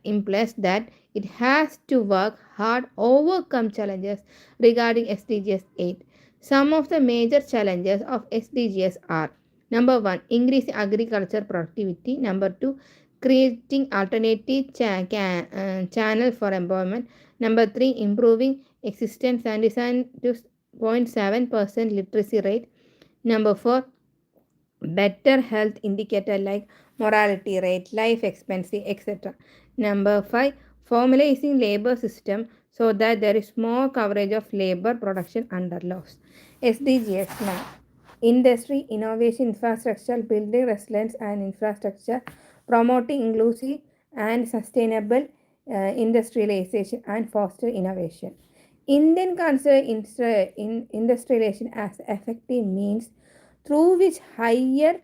implies that it has to work hard overcome challenges regarding SDGs 8. Some of the major challenges of SDGs are number 1, increasing agriculture productivity. Number 2, creating alternative channel for employment. Number 3, improving existence and design to 0.7% literacy rate. Number 4, better health indicator like mortality rate, life expectancy, etc. Number 5, formalizing labor system so that there is more coverage of labor production under laws. SDGs 9, industry, innovation, infrastructure, building resilience and infrastructure, promoting inclusive and sustainable industrialization and foster innovation. Indian consider industrialization as effective means through which higher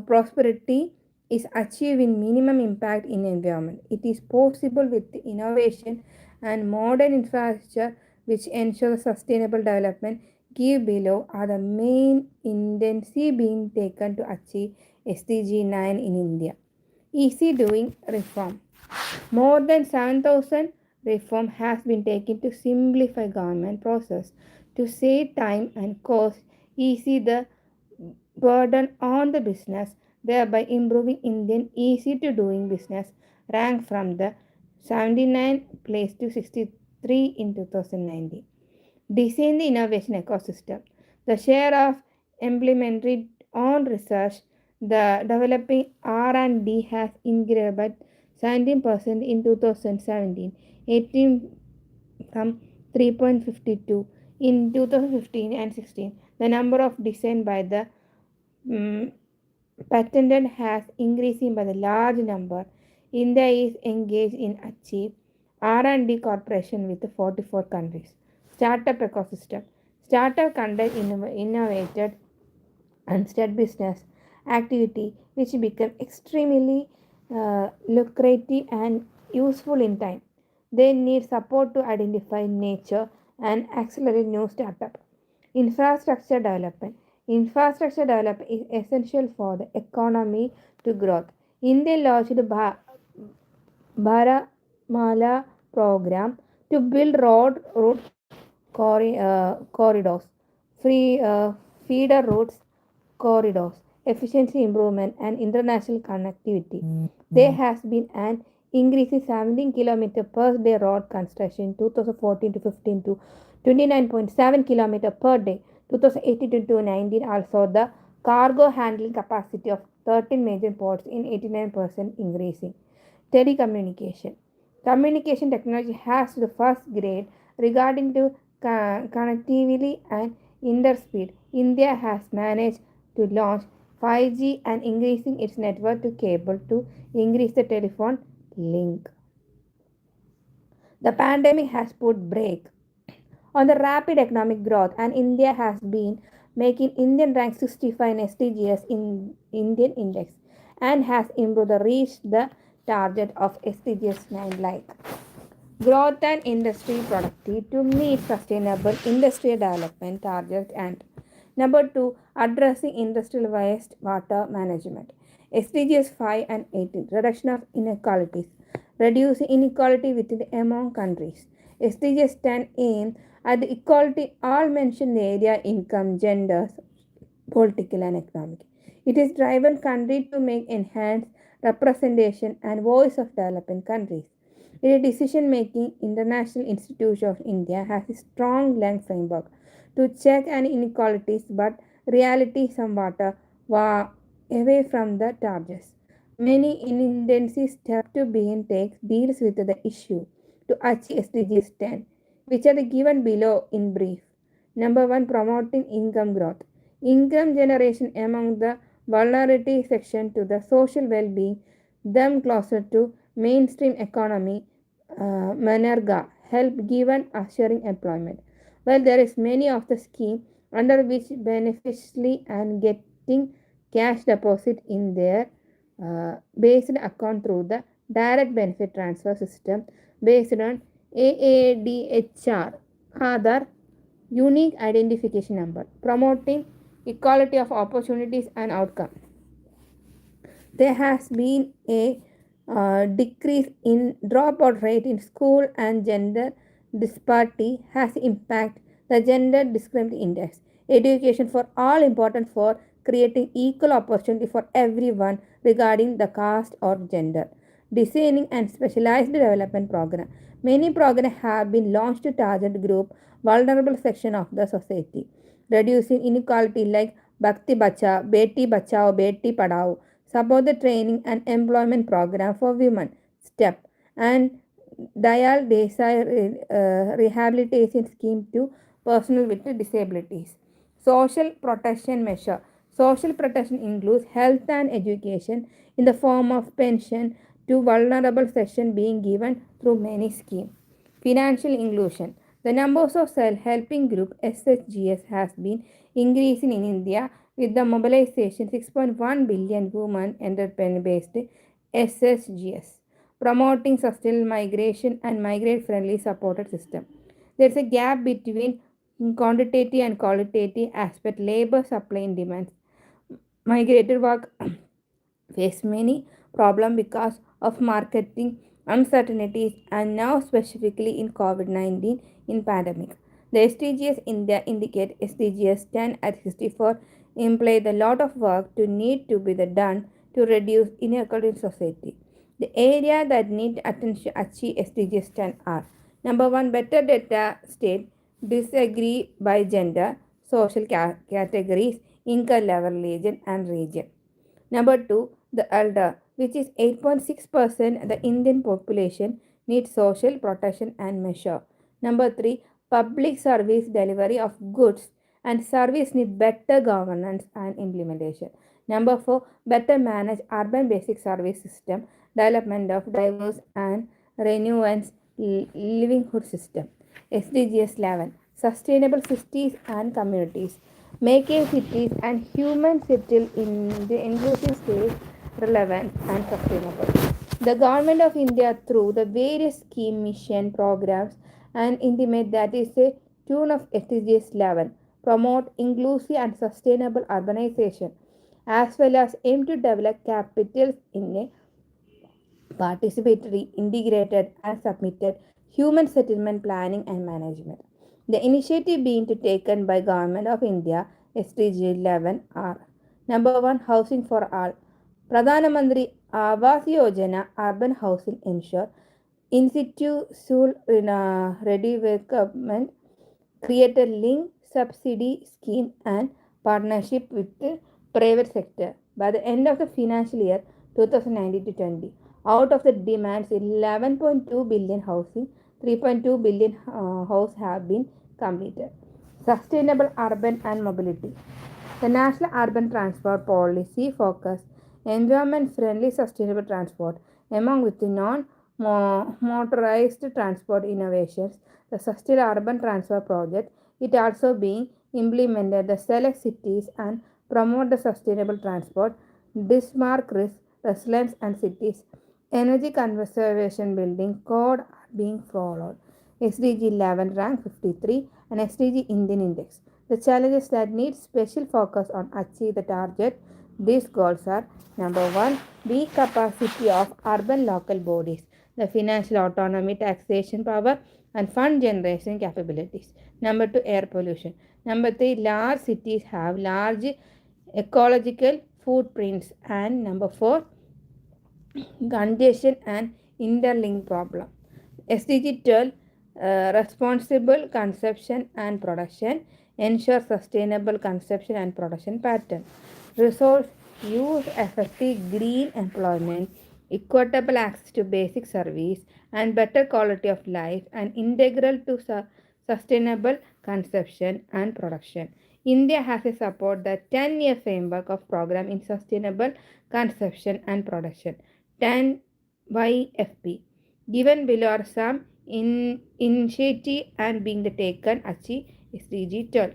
prosperity is achieved in minimum impact in environment. It is possible with innovation and modern infrastructure which ensure sustainable development. Give below are the main intensive being taken to achieve SDG 9 in India. Easy doing reform. More than 7,000 reform has been taken to simplify government process to save time and cost, easy the burden on the business, thereby improving Indian easy to doing business rank from the 79th place to 63 in 2019. Design the innovation ecosystem. The share of implementary on research, the developing R&D has increased by 17% in 2017, 18 from 3.52 in 2015 and 16. The number of design by the patented has increasing by the large number. India is engaged in achieve R&D cooperation with 44 countries. Startup ecosystem. Startup conduct innovated and start business activity which become extremely lucrative and useful in time. They need support to identify nature and accelerate new startup. Infrastructure development. Infrastructure development is essential for the economy to grow. India launched the Bharamala program to build road corridors, free feeder roads corridors, efficiency improvement, and international connectivity. There has been an increase in 17 km per day road construction 2014 to 15 to 29.7 km per day 2018 to 2019. Also, the Cargo handling capacity of 13 major ports in 89% increasing. Telecommunication. Communication technology has the first grade regarding to connectivity and interspeed. India has managed to launch 5G and increasing its network to cable to increase the telephone link. The pandemic has put brake on the rapid economic growth, and India has been making Indian rank 65 in SDGs in Indian index and has improved the reach the target of SDGs 9 like growth and industry productivity to meet sustainable industrial development targets. And number 2, addressing industrial waste water management. SDGs 5 and 18, reduction of inequalities, reducing inequality within among countries. SDGs 10 aim at the equality all mentioned area income, genders, political and economic. It is driven country to make enhanced representation and voice of developing countries. A decision-making international institution of India has a strong link framework to check and inequalities, but reality somewhat away from the targets. Many intensive steps to begin takes deals with the issue to achieve SDGs 10, which are given below in brief. Number 1, promoting income growth. Income generation among the vulnerability section to the social well-being, them closer to mainstream economy, Manerga help given assuring employment. While there is many of the scheme under which beneficially and getting cash deposit in their based account through the direct benefit transfer system based on AADHR, Aadhaar unique identification number, promoting equality of opportunities and outcome. There has been a decrease in dropout rate in school, and gender disparity has impacted the gender discrimination index. Education for all important for creating equal opportunity for everyone regarding the caste or gender. Designing and specialized development program. Many programs have been launched to target group vulnerable section of the society, reducing inequality like Bhakti Bacha, Beti Bachao, Beti Padao, support the training and employment program for women, STEP, and Dayal Desai rehabilitation scheme to personnel with disabilities. Social protection measure. Social protection includes health and education in the form of pension to vulnerable section being given through many schemes. Financial inclusion. The numbers of self-helping group SHGS has been increasing in India with the mobilization 6.1 billion women entrepreneur-based SHGS, promoting sustainable migration and migrant-friendly supported system. There is a gap between quantitative and qualitative aspect labor supply and demand. Migrated work face many problems because of marketing uncertainties and now specifically in COVID-19 in pandemic. The SDGs India indicate SDGs 10 at 64 imply the lot of work to need to be done to reduce inequality in society. The area that need attention achieve SDGs 10 are number 1, better data state disagree by gender, social categories, income level, region and region. Number 2, the elder, which is 8.6% the Indian population needs social protection and measure. Number 3, public service delivery of goods and service need better governance and implementation. Number 4, better manage urban basic service system, development of diverse and renewance livelihood system. SDGs 11, sustainable cities and communities. Making cities and humans settle in the inclusive state relevant and sustainable. The government of India through the various scheme mission programs and intimate that is a tune of SDGs 11 promote inclusive and sustainable urbanization as well as aim to develop capitals in a participatory, integrated, and submitted human settlement planning and management. The initiative being taken by Government of India SDG 11 are number 1, housing for all. Pradhana Mantri Awas Yojana urban housing ensure institutional redevelopment, create a link subsidy scheme and partnership with private sector. By the end of the financial year 2019 to 20, out of the demands 11.2 billion housing, 3.2 billion house have been completed. Sustainable urban and mobility. The National Urban Transport Policy focus environment-friendly sustainable transport among with the non-motorized transport innovations. The Sustainable Urban Transport Project it also being implemented the select cities and promote the sustainable transport, dismark risk, resilience and cities. Energy conservation building code are being followed. SDG 11 rank 53 and SDG Indian Index. The challenges that need special focus on achieve the target. These goals are number 1, big capacity of urban local bodies, the financial autonomy, taxation power, and fund generation capabilities. Number 2, air pollution. Number 3, large cities have large ecological footprints. And number 4, congestion and interlink problem. SDG 12, responsible consumption and production, ensure sustainable consumption and production pattern. Resource use effective green employment, equitable access to basic service, and better quality of life, and integral to sustainable consumption and production. India has a support the 10-year framework of program in sustainable consumption and production. 10 YFP. Given below are some initiative and being taken achieve SDG 12.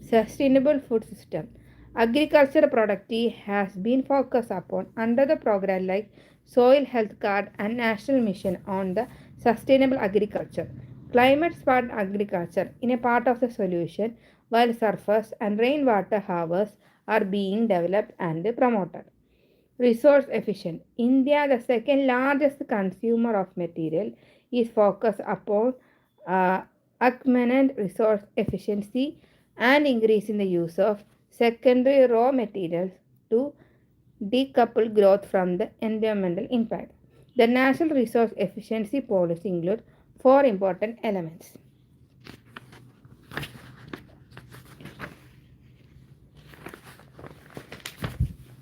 Sustainable food system. Agriculture productivity has been focused upon under the program like Soil Health Card and National Mission on the Sustainable Agriculture. Climate smart agriculture in a part of the solution while surface and rainwater harvests are being developed and promoted. Resource efficient. India, the second largest consumer of material, is focused upon augmented resource efficiency and increasing the use of secondary raw materials to decouple growth from the environmental impact. The national resource efficiency policy includes four important elements.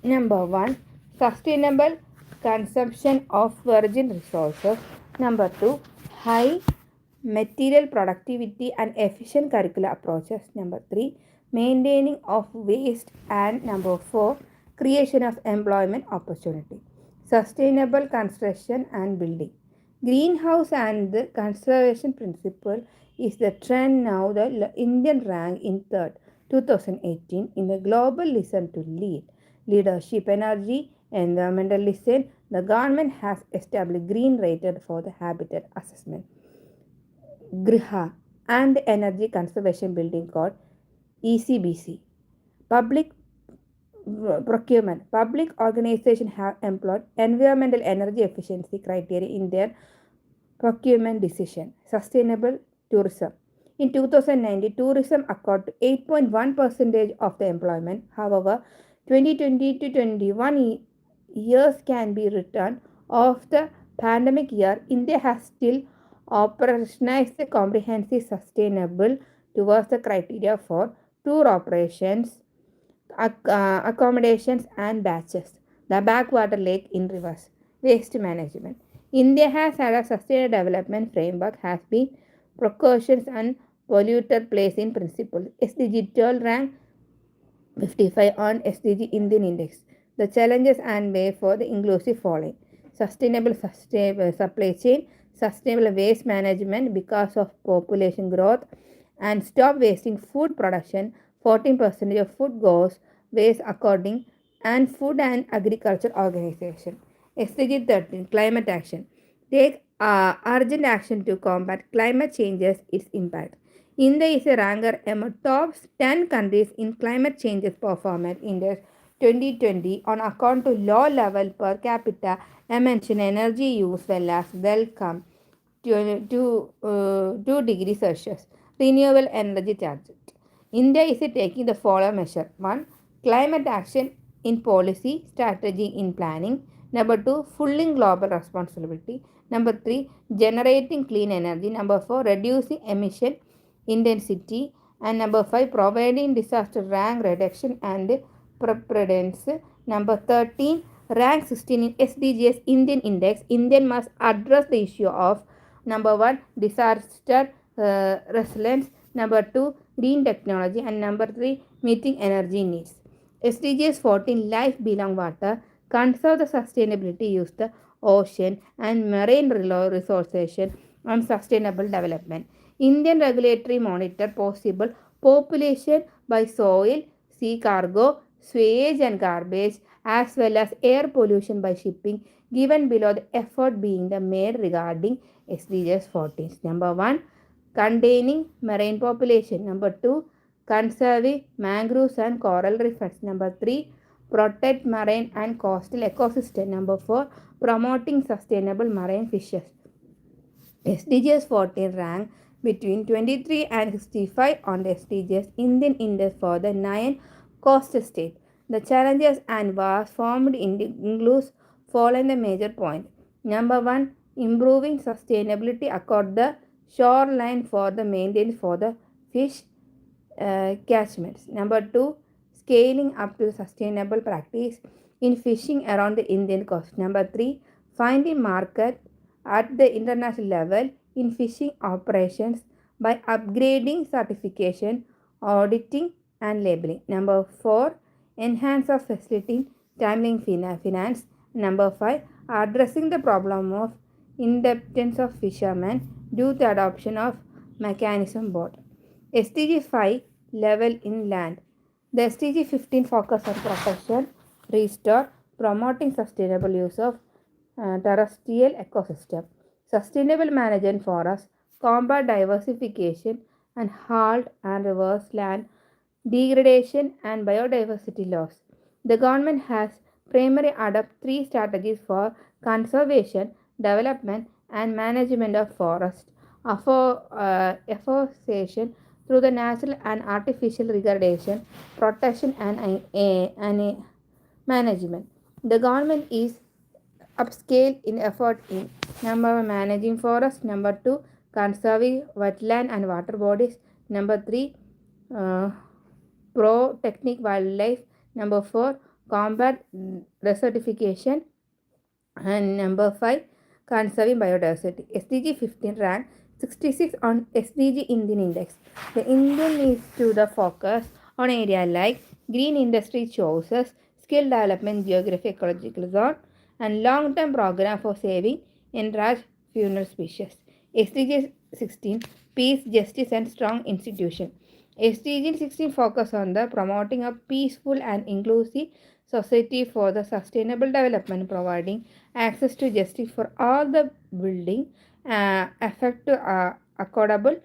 Number 1, sustainable consumption of virgin resources. Number 2, high material productivity and efficient curricular approaches. Number 3, maintaining of waste. And number 4, creation of employment opportunity. Sustainable construction and building. Greenhouse and the conservation principle is the trend now. The Indian rank in third 2018 in the global listen to lead leadership energy environmental listen. The government has established green rated for the habitat assessment griha and energy conservation building code ECBC. Public procurement. Public organizations have employed environmental energy efficiency criteria in their procurement decision. Sustainable tourism. In 2019, tourism accounted 8.1% of the employment. However, 2020 to 21 years can be returned of the pandemic year. India has still operationalized the comprehensive sustainable towards the criteria for tour operations, accommodations and batches. The backwater lake in rivers. Waste management. India has had a sustainable development framework has been precautions and polluter place in principle. SDG 12 rank 55 on SDG Indian Index. The challenges and way for the inclusive following. Sustainable supply chain, sustainable waste management because of population growth, and stop wasting food production. 14% of food goes waste according and Food and Agriculture Organization. SDG 13 Climate Action. Take urgent action to combat climate changes its impact. India is a ranker among top 10 countries in climate changes performance index 2020 on account to low level per capita emission energy use well as welcome to 2 degrees Celsius. Renewable energy target. India is taking the following measure. 1. Climate action in policy, strategy in planning. Number 2. Fulfilling global responsibility. Number 3. Generating clean energy. Number 4. Reducing emission intensity. And number 5. Providing disaster rank reduction and preponderance. Number 13, rank 16 in SDGs Indian Index. India must address the issue of number 1, disaster resilience, number 2, green technology, and number 3, meeting energy needs. SDGs 14, life beyond water, conserve the sustainability, use the ocean and marine resources and sustainable development. Indian regulatory monitor possible population by soil, sea cargo, sewage and garbage, as well as air pollution by shipping, given below the effort being the made regarding SDGs 14. Number 1, containing marine population. Number 2, conserving mangroves and coral reefs. Number 3, protect marine and coastal ecosystem. Number 4, promoting sustainable marine fishes. SDGs 14 rank between 23 and 65 on the SDGs Indian Index for the 9 coastal states. The challenges and was formed includes following the major point. Number 1, improving sustainability across the shoreline for the maintenance for the fish catchments. Number 2, scaling up to sustainable practice in fishing around the Indian coast. Number 3, finding market at the international level in fishing operations by upgrading certification, auditing, and labeling. Number 4, enhance of facilitating timely finance. Number 5, addressing the problem of indebtedness of fishermen due to adoption of mechanism board. SDG 5, level in land. The SDG 15 focus on protection, restore, promoting sustainable use of terrestrial ecosystem, sustainable management forests, combat diversification, and halt and reverse land degradation and biodiversity loss. The government has primarily adopted three strategies for conservation, development, and management of forest afforestation through the natural and artificial degradation, protection, and management. The government is upscale in effort in number one, managing forest, number 2, conserving wetland and water bodies, number 3, uh, protecting wildlife, number 4, combat desertification, and number 5, conserving biodiversity. SDG 15 rank 66 on SDG Indian Index. The Indian needs to the focus on area like green industry choices, skill development, geography, ecological zone, and long-term program for saving endangered funeral species. SDG 16, peace, justice, and strong institution. SDG 16 focus on the promoting a peaceful and inclusive society for the sustainable development, providing access to justice for all the building, effective, accountable,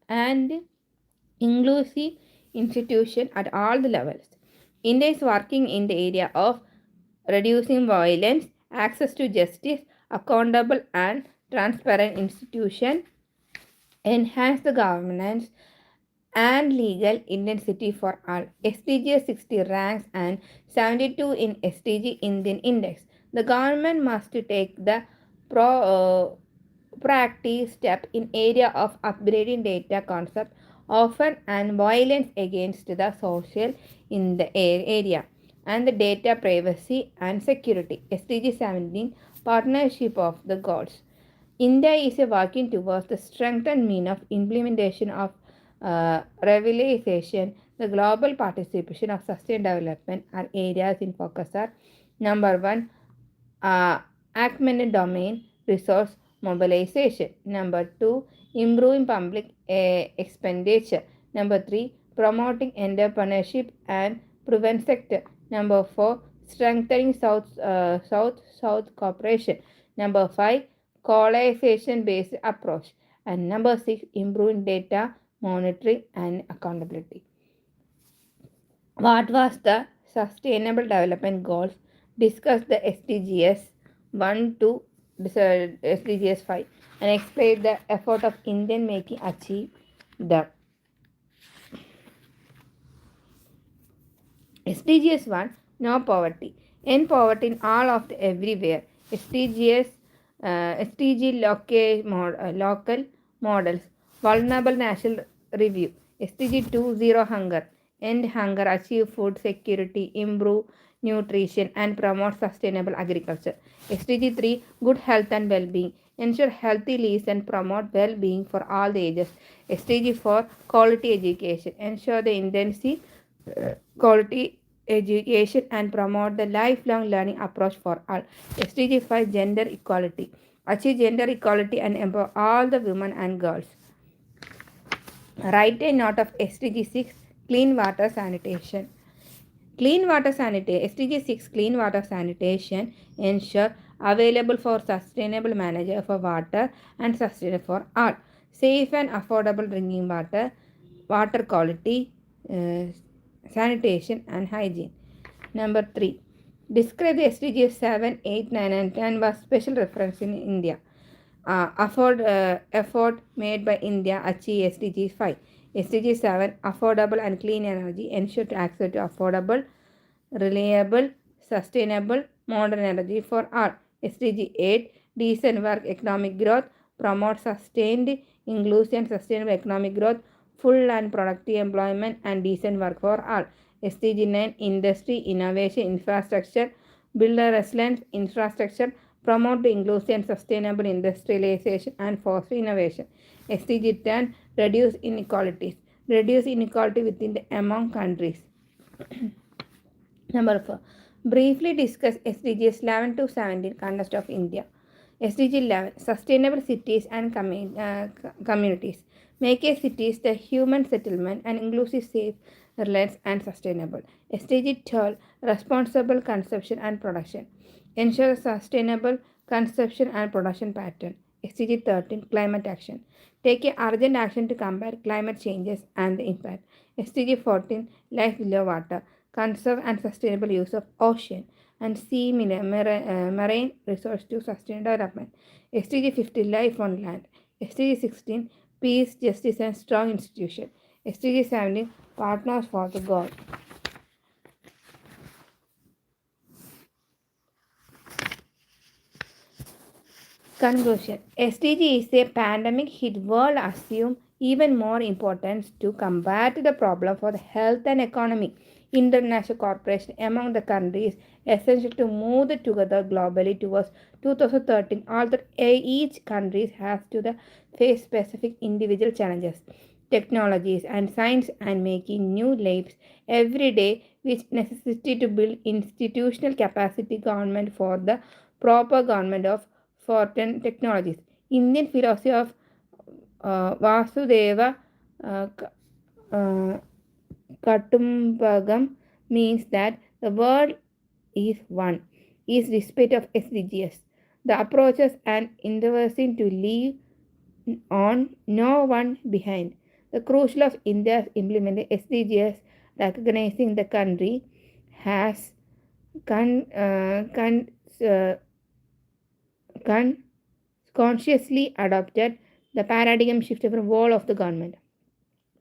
and inclusive institution at all the levels. India is working in the area of reducing violence, access to justice, accountable and transparent institution, enhance the governance and legal intensity for all. SDG 60 ranks and 72 in SDG Indian Index. The government must take the proactive step in area of upgrading data concept often and violence against the social in the area and the data privacy and security. SDG 17 partnership of the goals. India is working towards the strengthened mean of implementation of revitalization. The global participation of sustainable development are areas in focus are number 1, augmented domain resource mobilization. Number 2, improving public expenditure. Number 3, promoting entrepreneurship and prevent sector. Number 4, strengthening South cooperation. Number 5, coalization based approach. And number 6, improving data monitoring and accountability. What was the Sustainable Development Goals? Discuss the SDGs 1 to SDGs 5 and explain the effort of Indian making achieve them. SDGs 1, no poverty. End poverty in all of the everywhere. SDG local models. Vulnerable national review. SDG 2, zero hunger. end hunger, achieve food security, improve nutrition, and promote sustainable agriculture. SDG 3, good health and well-being, ensure healthy lives and promote well-being for all the ages. SDG 4, quality education, ensure the intensive quality education and promote the lifelong learning approach for all. SDG 5, gender equality, achieve gender equality and empower all the women and girls. Write a note of SDG 6, clean water sanitation. Clean water sanitation, SDG 6, clean water sanitation ensure available for sustainable management for water and sustainable for all. Safe and affordable drinking water, water quality, uh, sanitation and hygiene. Number 3. Describe the SDGs 7, 8, 9 and 10 was special reference in India. Effort made by India achieve SDG 5. SDG 7, affordable and clean energy, ensure to access to affordable, reliable, sustainable, modern energy for all. SDG 8, decent work, economic growth, promote sustained, inclusive and sustainable economic growth, full and productive employment and decent work for all. SDG 9, industry, innovation, infrastructure, build a resilient infrastructure, promote the inclusive and sustainable industrialization and foster innovation. SDG 10, reduce inequalities, reduce inequality within the among countries. Number 4. Briefly discuss SDGs 11 to 17 context of India. SDG 11, sustainable cities and communities. Make a cities the human settlement and inclusive, safe, reliant and sustainable. SDG 12, responsible consumption and production. Ensure sustainable consumption and production pattern. SDG 13, climate action. Take a urgent action to combat climate changes and the impact. SDG 14, life below water. Conserve and sustainable use of ocean and sea marine resource to sustain development. SDG 15, life on land. SDG 16, peace, justice and strong institution. SDG 17, partners for the goal. Conclusion. SDG is a pandemic hit world assume even more importance to combat the problem for the health and economy. International cooperation among the countries essential to move together globally towards 2013. Although each country has to face specific individual challenges, technologies and science and making new lives every day which necessity to build institutional capacity government for the proper government of foreign technologies. Indian philosophy of Vasudeva uh, uh, Katumbagam means that the world is one, is respect of SDGs. The approaches and endeavors to leave on no one behind. The crucial of India's implementing SDGs, recognizing the country has con, con, uh, consciously adopted the paradigm shift from wall of the government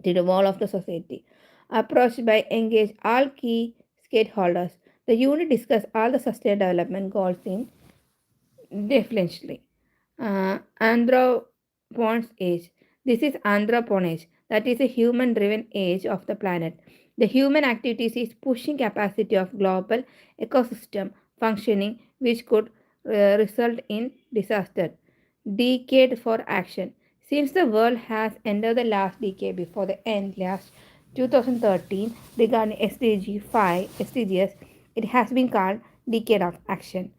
to the wall of the society, approached by engage all key stakeholders. The unit discussed all the sustainable development goals in differentially. Anthropone's age. This is anthroponage, that is a human-driven age of the planet. The human activities is pushing capacity of global ecosystem functioning, which could result in disaster. Decade for action. Since the world has entered the last decade before the end last 2013 regarding SDG 5 SDGs, it has been called decade of action.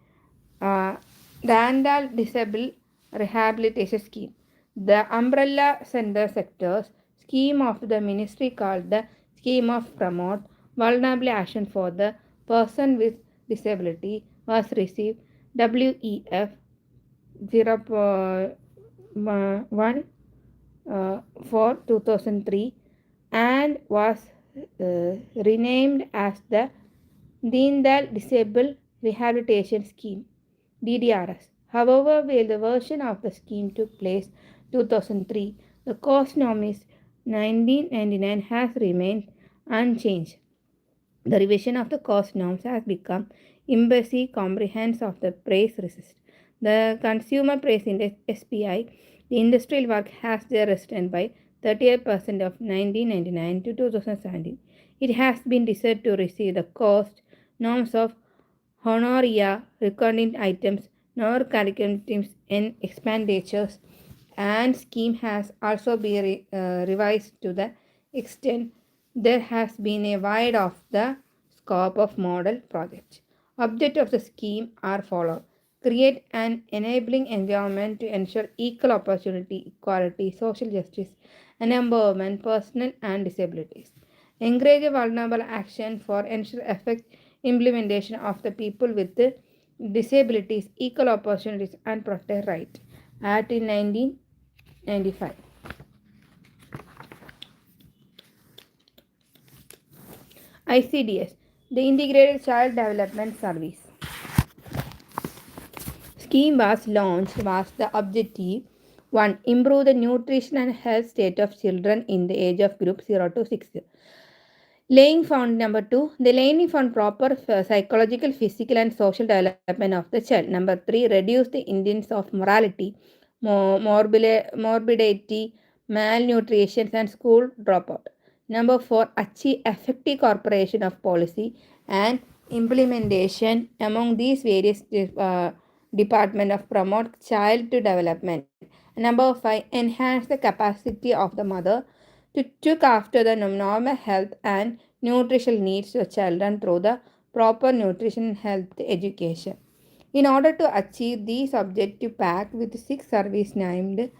The Andal Disabled Rehabilitation Scheme. The umbrella center sectors scheme of the ministry called the Scheme of Promote Vulnerable Action for the Person with Disability was received WEF 0.1 for 2003 and was renamed as the Deen Dayal Disabled Rehabilitation Scheme DDRS. However, while the version of the scheme took place 2003, the cost norm is 1999 has remained unchanged. The revision of the cost norms has become embassy comprehensive of the price resist. The consumer price index SPI, the industrial work has their restrained by 38% of 1999 to 2017. It has been decided to receive the cost norms of honoria, recording items, nor curriculum and expenditures, and scheme has also been revised to the extent there has been a wide of the scope of model project. Objects of the scheme are followed: create an enabling environment to ensure equal opportunity, equality, social justice, and empowerment, personal and disabilities. Encourage vulnerable action for ensure effective implementation of the people with disabilities, equal opportunities, and protect right. Act in 1995. ICDS, the Integrated Child Development Service scheme was launched was the objective 1. Improve the nutrition and health state of children in the age of group 0 to 6. Laying found number 2, the laying found proper psychological, physical, and social development of the child. Number 3, reduce the incidence of morality, morbidity, malnutrition, and school dropout. Number 4, achieve effective cooperation of policy and implementation among these various departments of promote child to development. Number 5, enhance the capacity of the mother to look after the normal health and nutritional needs of children through the proper nutrition and health education. In order to achieve these objective packed with 6 service named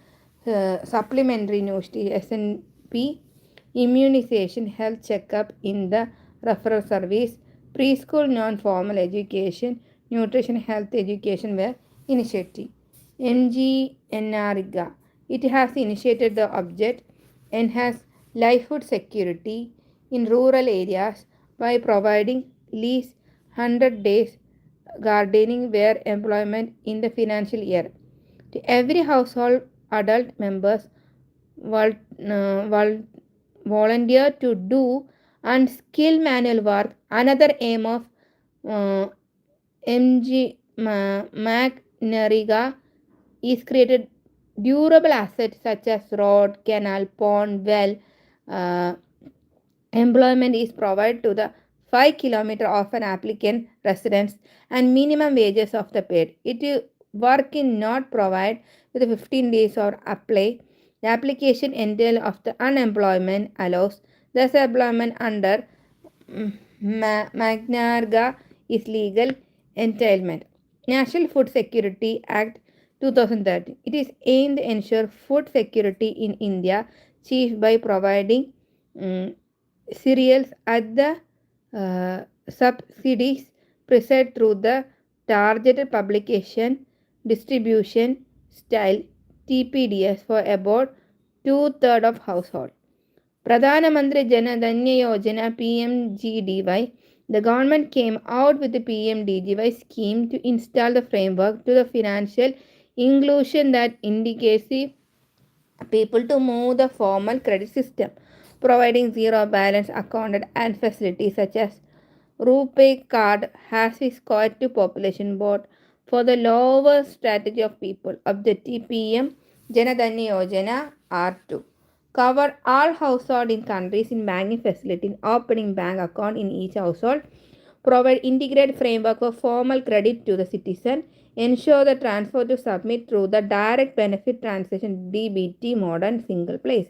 supplementary nutrition SNP, immunization, health checkup in the referral service, preschool non-formal education, nutrition health education were initiated. MGNRIGA. It has initiated the object enhance livelihood security in rural areas by providing least 100 days gardening where employment in the financial year. To every household, adult members volunteer to do unskilled manual work. Another aim of uh, MG McNariga is created durable assets such as road, canal, pond, well. Uh, Employment is provided to the 5 kilometer of an applicant residence and minimum wages of the paid. It work in not provide with 15 days or apply. The application entail of the unemployment allows thus employment under Magnarga is legal entitlement. National Food Security Act 2013. It is aimed to ensure food security in India, chief by providing um, cereals at the subsidies prescribed through the targeted publication distribution style TPDS for about two-thirds of household. Pradhana Mantri Jana Dhanya Yojana PMGDY. The government came out with the PMDGY scheme to install the framework to the financial inclusion that indicates the people to move the formal credit system, providing zero balance account and facilities such as RuPay card has its quiet to population board for the lower strategy of people. Objective PM Janadanya Yojana R2. Cover all household in countries in banking facility in opening bank account in each household. Provide integrated framework for formal credit to the citizen. Ensure the transfer to submit through the direct benefit transaction DBT modern single place.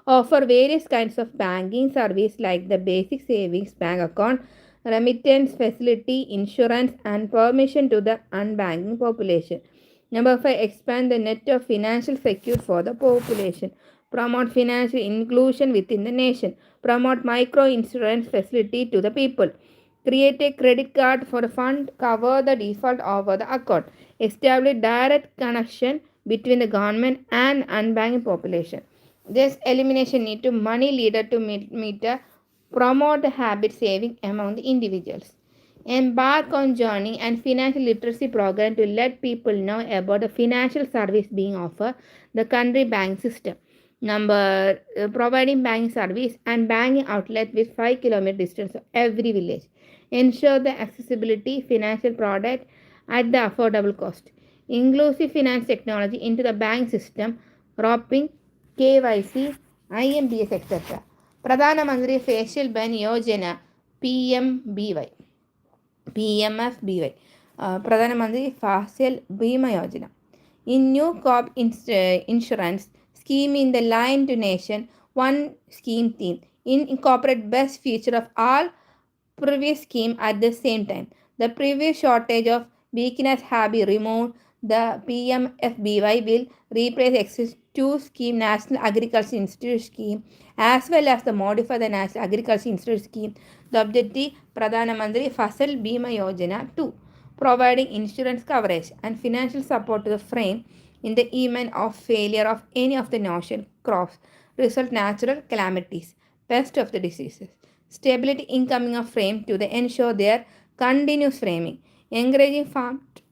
Offer various kinds of banking service like the basic savings bank account, remittance facility, insurance, and permission to the unbanking population. Number 5. Expand the net of financial security for the population. Promote financial inclusion within the nation. Promote micro insurance facility to the people. Create a credit card for the fund. Cover the default over the account. Establish direct connection between the government and unbanked population. This elimination need to money leader to meet promote the habit saving among the individuals. Embark on journey and financial literacy program to let people know about the financial service being offered the country bank system. Number providing banking service and banking outlet with 5 kilometer distance of every village. Ensure the accessibility financial product at the affordable cost. Inclusive finance technology into the bank system, wrapping KYC IMBS, etc. Pradhana Mantri Facial Ben Yojana, PMBY. PMFBY, Pradhan Mantri Facial Bima Yojana. In new crop insurance scheme in the line to nation, one scheme theme. Incorporate best feature of all previous scheme at the same time. The previous shortage of weakness have been removed. The PMFBY will replace existing two scheme National Agriculture Institute scheme as well as the modify the National Agriculture Institute scheme. The objective Pradhana Mantri Fasal Bima Yojana 2, providing insurance coverage and financial support to the frame in the event of failure of any of the nation crops, result natural calamities, pest of the diseases. Stability incoming of frame to the ensure their continuous framing, encouraging farm to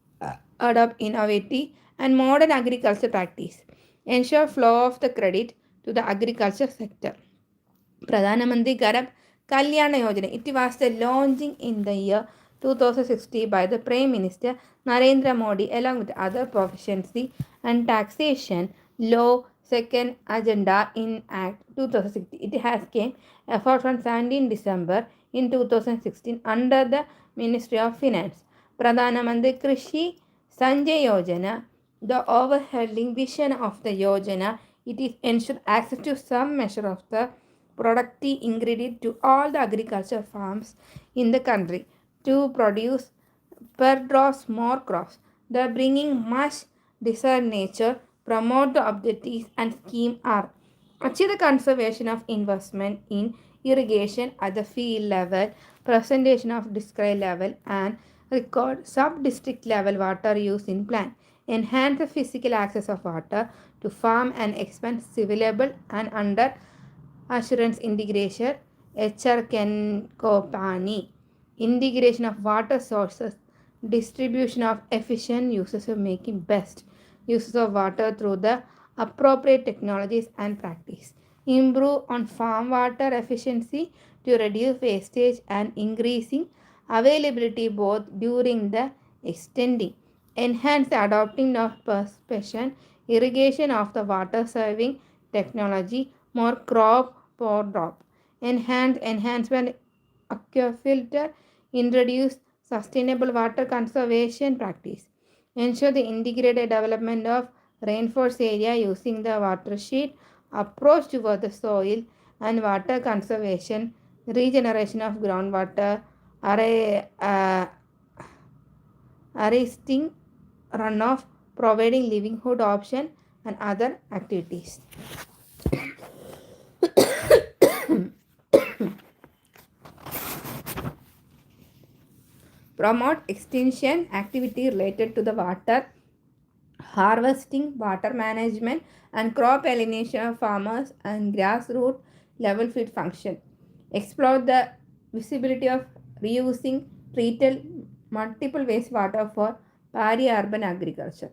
adopt innovative and modern agriculture practice, ensure flow of the credit to the agriculture sector. Pradhana Mantri Garab Kalyana Yojana. It was the launching in the year 2016 by the Prime Minister Narendra Modi along with other proficiency and taxation law second agenda in Act 2016. It has came effort on 17 December in 2016 under the Ministry of Finance. Pradhana Mantri Krishi Sanjay Yojana. The overhauling vision of the Yojana, it is ensure access to some measure of the productive ingredient to all the agriculture farms in the country to produce per drops more crops. The bringing much desired nature, promote the objectives and scheme are achieve the conservation of investment in irrigation at the field level, presentation of district level and record sub-district level water use in plan, enhance the physical access of water to farm and expand available and under assurance integration, HR can company, integration of water sources, distribution of efficient uses of making best uses of water through the appropriate technologies and practice. Improve on farm water efficiency to reduce wastage and increasing availability both during the extending. Enhance the adopting of precision irrigation of the water saving technology, more crop per drop. Enhancement aquafilter, introduce sustainable water conservation practice. Ensure the integrated development of rainforest area using the watershed approach toward the soil and water conservation, regeneration of groundwater, arresting runoff, providing livelihood option and other activities. Promote extension activity related to the water harvesting, water management, and crop elimination of farmers and grassroots level field function. Explore the visibility of reusing treated multiple wastewater for peri-urban agriculture.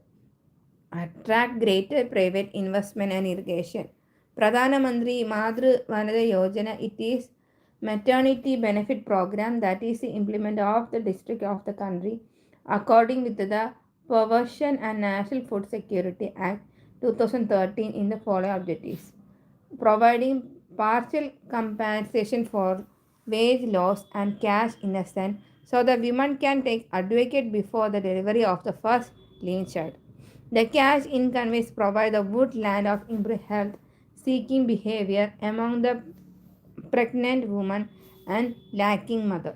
Attract greater private investment and irrigation. Pradhana Mantri Madru Vanada Yojana, it is maternity benefit program that is the implement of the district of the country according with the Provision and National Food Security Act 2013 in the following objectives. Providing partial compensation for wage loss and cash innocence so the women can take advocate before the delivery of the first clean child. The cash inconveys provide the woodland of improved health seeking behavior among the pregnant woman and lacking mother.